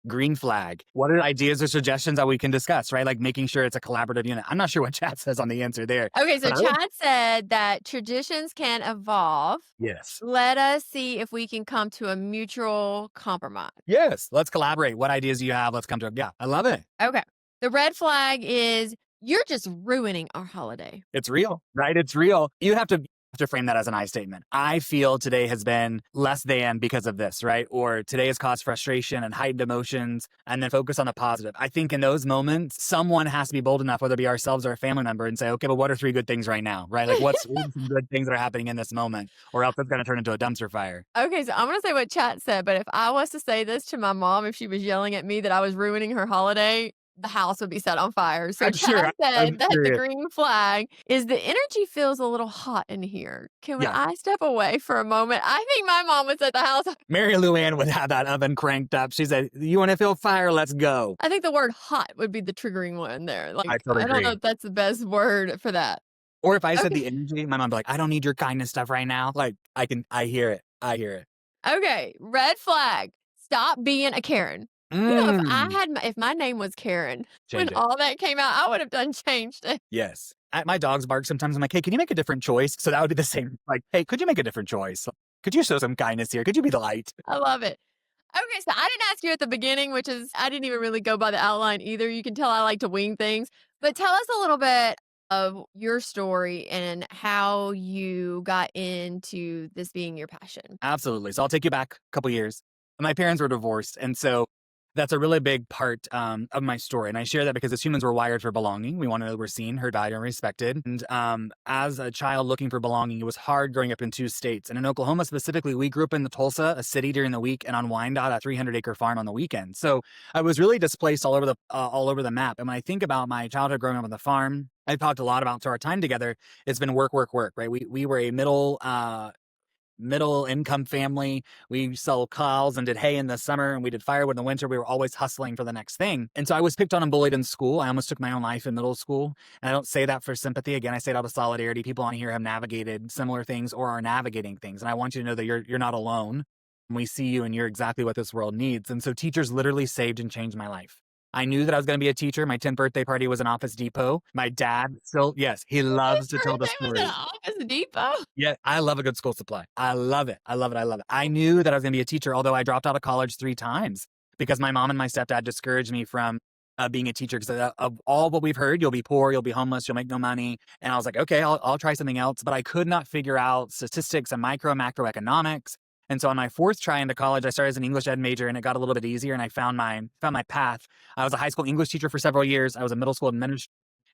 Green flag. What are ideas or suggestions that we can discuss, right? Like making sure it's a collaborative unit. I'm not sure what Chad says on the answer there. Okay, so Chad said that traditions can evolve. Yes. Let us see if we can come to a mutual compromise. Yes. Let's collaborate. What ideas do you have? Let's come to a, yeah, I love it. Okay. The red flag is you're just ruining our holiday. It's real, right? It's real. You have to frame that as an I statement. I feel today has been less than because of this, right? Or today has caused frustration and heightened emotions, and then focus on the positive. I think in those moments, someone has to be bold enough, whether it be ourselves or a family member, and say, okay, but what are 3 good things right now, right? Like what's some good things that are happening in this moment, or else it's going to turn into a dumpster fire. Okay, so I'm going to say what chat said, but if I was to say this to my mom, if she was yelling at me that I was ruining her holiday, the house would be set on fire. So Chad said that the green flag is the energy feels a little hot in here. Can I step away for a moment? I think my mom would set the house. Mary Lou Ann would have that oven cranked up. She said, you want to feel fire? Let's go. I think the word hot would be the triggering one there. Like, I totally don't know agree. if that's the best word for that. Or if I said the energy, my mom would be like, I don't need your kindness stuff right now. Like I hear it. I hear it. Okay. Red flag. Stop being a Karen. You know, if my name was Karen, all that came out, I would have done changed it. Yes. My dogs bark sometimes. I'm like, hey, can you make a different choice? So that would be the same. Like, hey, could you make a different choice? Could you show some kindness here? Could you be the light? I love it. Okay, so I didn't ask you at the beginning, which is I didn't even really go by the outline either. You can tell I like to wing things. But tell us a little bit of your story and how you got into this being your passion. Absolutely. So I'll take you back a couple years. My parents were divorced. And so that's a really big part of my story. And I share that because as humans, we're wired for belonging. We want to know we're seen, heard, valued, and respected. And as a child looking for belonging, it was hard growing up in 2 states. And in Oklahoma specifically, we grew up in the Tulsa, a city during the week, and on Wyandotte, a 300-acre farm on the weekend. So I was really displaced all over the map. And when I think about my childhood growing up on the farm, I've talked a lot about our time together. It's been work, right? We were a middle income family. We sell cows and did hay in the summer, and we did firewood in the winter. We were always hustling for the next thing. And so I was picked on and bullied in school. I almost took my own life in middle school. And I don't say that for sympathy. Again, I say it out of solidarity. People on here have navigated similar things or are navigating things. And I want you to know that you're not alone. We see you and you're exactly what this world needs. And so teachers literally saved and changed my life. I knew that I was going to be a teacher. My 10th birthday party was in Office Depot. My dad still, yes, he loves to tell the story. Was Office Depot? Yeah, I love a good school supply. I love it. I knew that I was going to be a teacher, although I dropped out of college 3 times because my mom and my stepdad discouraged me from being a teacher because of all what we've heard. You'll be poor, you'll be homeless, you'll make no money. And I was like, okay, I'll try something else. But I could not figure out statistics and macroeconomics. And so on my 4th try into college, I started as an English ed major, and it got a little bit easier, and I found my path. I was a high school English teacher for several years. I was a middle school administrator.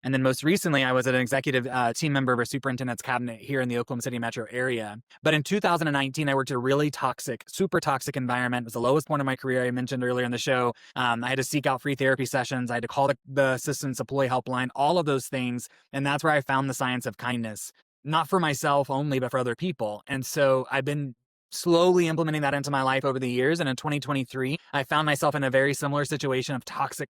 And then most recently, I was an executive team member of a superintendent's cabinet here in the Oklahoma City metro area. But in 2019, I worked a really toxic, super toxic environment. It was the lowest point of my career I mentioned earlier in the show. I had to seek out free therapy sessions. I had to call the assistance employee helpline, all of those things. And that's where I found the science of kindness, not for myself only, but for other people. And so I've been slowly implementing that into my life over the years. And in 2023, I found myself in a very similar situation of toxic.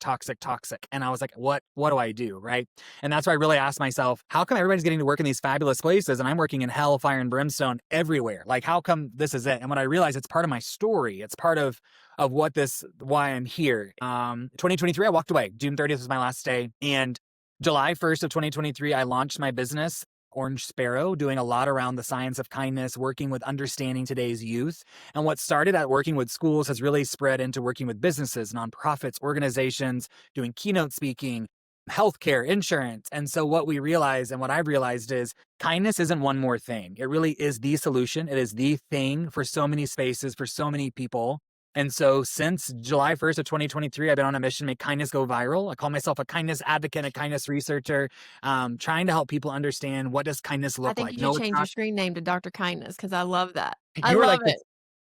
And I was like, what do I do? Right. And that's why I really asked myself, how come everybody's getting to work in these fabulous places and I'm working in hell, fire, and brimstone everywhere? Like, how come this is it? And when I realized it's part of my story, it's part of why I'm here. 2023, I walked away. June 30th was my last day. And July 1st of 2023, I launched my business, Orange Sparrow, doing a lot around the science of kindness, working with understanding today's youth. And what started at working with schools has really spread into working with businesses, nonprofits, organizations, doing keynote speaking, healthcare, insurance. And so what we realized and what I've realized is kindness isn't one more thing. It really is the solution. It is the thing for so many spaces, for so many people. And so since July 1st of 2023, I've been on a mission to make kindness go viral. I call myself a kindness advocate, a kindness researcher, trying to help people understand, what does kindness I look think like? you No, should it's change your not. screen name to Dr. Kindness because I love that. I You were love like, it.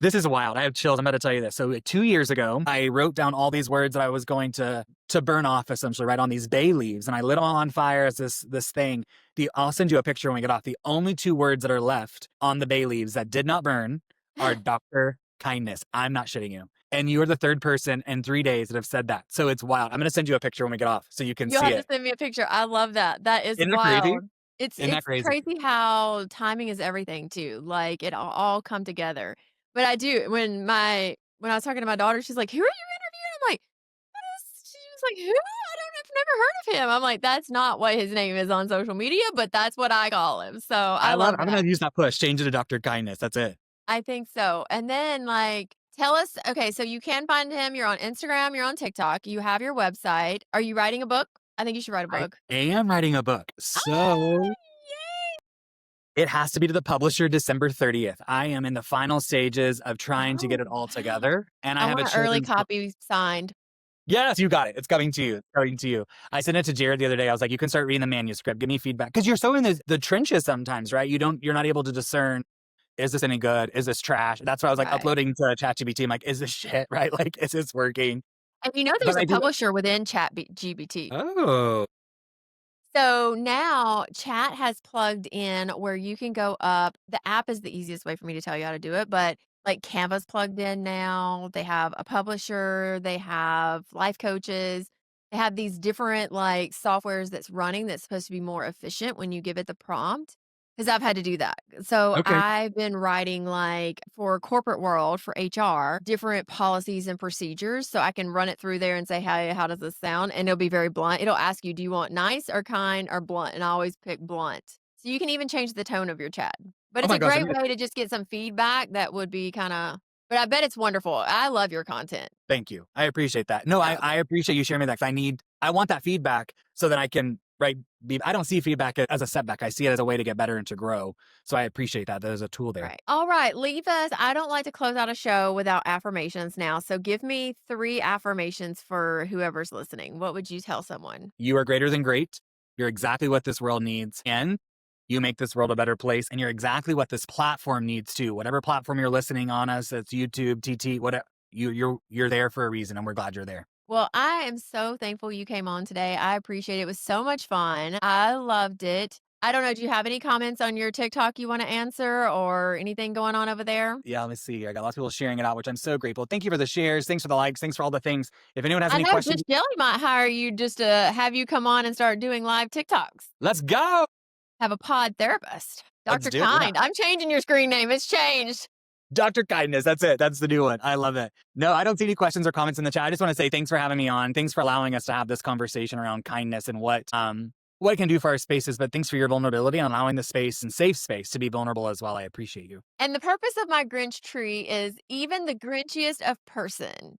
this is wild. I have chills. I'm about to tell you this. So 2 years ago, I wrote down all these words that I was going to burn off, essentially, right on these bay leaves. And I lit them all on fire as this thing. I'll send you a picture when we get off. The only 2 words that are left on the bay leaves that did not burn are Dr. Kindness. I'm not shitting you. And you are the 3rd person in 3 days that have said that. So it's wild. I'm going to send you a picture when we get off so you can You'll see have to it. send me a picture. I love that. That is Isn't that crazy? wild. It's Isn't that it's crazy? crazy how timing is everything too. Like it all come together. But I do when I was talking to my daughter, she's like, "Who are you interviewing?" I'm like, "She was like, "Who? I've never heard of him." I'm like, "That's not what his name is on social media, but that's what I call him." So I love I'm that. going to use that push. Change it to Dr. Kindness. That's it. I think so. And then like tell us, okay, so you can find him. You're on Instagram, you're on TikTok, you have your website. Are you writing a book? I think you should write a I book. am writing a book. Ah, So it has to be to the publisher December 30th. I am in the final stages of trying to get oh, it all wow. together. And I I have a want an early children's book. copy signed. Yes, you got it. It's coming to you. It's coming to you. I sent it to Jared the other day. I was like, you can start reading the manuscript. Give me feedback. Because you're so in the trenches sometimes, right? You're not able to discern, is this any good? Is this trash? That's why I was like Right. uploading to ChatGPT. I'm like, is this shit? Right? Like, is this working? And you know But there's I a do. publisher within ChatGPT. Oh, So now Chat has plugged in where you can go up. The app is the easiest way for me to tell you how to do it, but like Canva's plugged in now. They have a publisher, they have life coaches. They have these different like softwares that's running that's supposed to be more efficient when you give it the prompt. Because I've had to do that. So okay. I've been writing like for corporate world, for HR, different policies and procedures. So I can run it through there and say, hey, how does this sound? And it'll be very blunt. It'll ask you, do you want nice or kind or blunt? And I always pick blunt. So you can even change the tone of your chat. But Oh it's my a gosh. great way to just get some feedback that would be kind of, but I bet it's wonderful. I love your content. Thank you. I appreciate that. No, So, I appreciate you sharing me that, 'cause I want that feedback so that I can, right, I don't see feedback as a setback. I see it as a way to get better and to grow. So I appreciate that. There's a tool there. right. All right. Leave us. I don't like to close out a show without affirmations now. So give me 3 affirmations for whoever's listening. What would you tell someone? You are greater than great. You're exactly what this world needs. And you make this world a better place. And you're exactly what this platform needs too. Whatever platform you're listening on us, it's YouTube, TT, whatever. You're there for a reason, and we're glad you're there. Well, I am so thankful you came on today. I appreciate it. It was so much fun. I loved it. I don't know. Do you have any comments on your TikTok you want to answer or anything going on over there? Yeah, let me see. I got lots of people sharing it out, which I'm so grateful. Thank you for the shares. Thanks for the likes. Thanks for all the things. If anyone has I any know questions, Just Jelly might hire you just to have you come on and start doing live TikToks. let's go. Have a pod therapist. Let's Dr. do it. Yeah. Kind. I'm changing your screen name. It's changed. Dr. Kindness. That's it. That's the new one. I love it. No, I don't see any questions or comments in the chat. I just want to say thanks for having me on. Thanks for allowing us to have this conversation around kindness and what it can do for our spaces. But thanks for your vulnerability and allowing the space and safe space to be vulnerable as well. I appreciate you. And the purpose of my Grinch tree is even the Grinchiest of person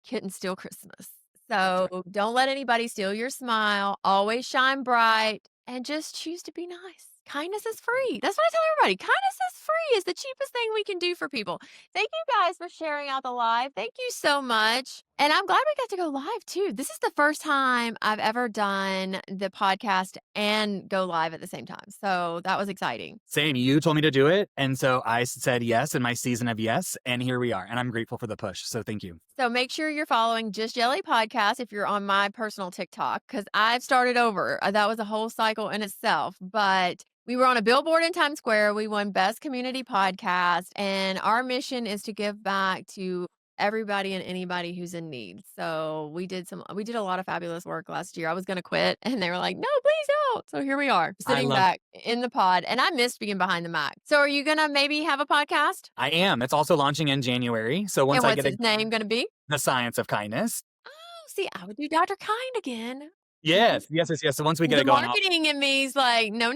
couldn't steal Christmas. That's So don't let anybody steal your smile. Always shine bright and just choose to be nice. Kindness is free. That's what I tell everybody. Kindness is free. It's the cheapest thing we can do for people. Thank you guys for sharing out the live. Thank you so much. And I'm glad we got to go live too. This is the first time I've ever done the podcast and go live at the same time. So that was exciting. Same. You told me to do it. And so I said yes in my season of yes. And here we are. And I'm grateful for the push. So thank you. So make sure you're following Just Jelly Podcast if you're on my personal TikTok, because I've started over. That was a whole cycle in itself. But we were on a billboard in Times Square. We won Best Community Podcast. And our mission is to give back to everybody and anybody who's in need. So we did a lot of fabulous work last year. I was going to quit and they were like, no, please don't. So here we are sitting back in the pod, and I missed being behind the mic. So are you going to maybe have a podcast? I am. It's also launching in January. So once and what's its name going to be? The Science of Kindness. Oh, see, I would do Dr. Kind again. Yes. So once we get it going, marketing in me is like, no,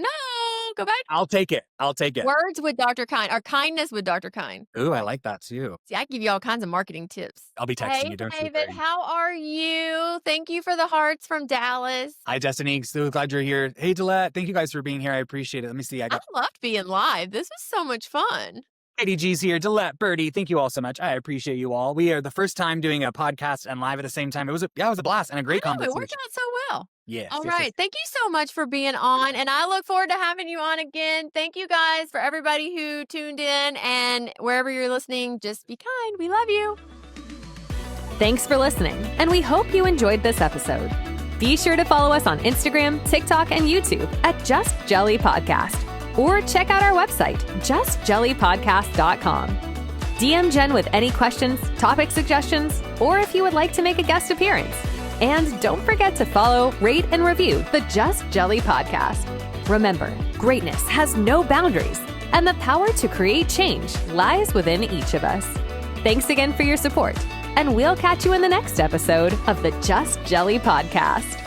go back. I'll take it. Words with Dr. Kind, or kindness with Dr. Kind. Ooh, I like that too. See, I give you all kinds of marketing tips. I'll be texting you. Don't David, how are you? Thank you for the hearts from Dallas. Hi, Destiny. So glad you're here. Hey, Delette. Thank you guys for being here. I appreciate it. Let me see. I loved being live. This was so much fun. Katie G's here. Delette, Birdie, thank you all so much. I appreciate you all. We are the first time doing a podcast and live at the same time. It was a blast and a great conversation. It worked out so well. Yes. All right. Thank you so much for being on, and I look forward to having you on again. Thank you guys for everybody who tuned in, and wherever you're listening, just be kind. We love you. Thanks for listening, and we hope you enjoyed this episode. Be sure to follow us on Instagram, TikTok, and YouTube at Just Jelly Podcast. Or check out our website, justjellypodcast.com. DM Jen with any questions, topic suggestions, or if you would like to make a guest appearance. And don't forget to follow, rate, and review the Just Jelly Podcast. Remember, greatness has no boundaries, and the power to create change lies within each of us. Thanks again for your support, and we'll catch you in the next episode of the Just Jelly Podcast.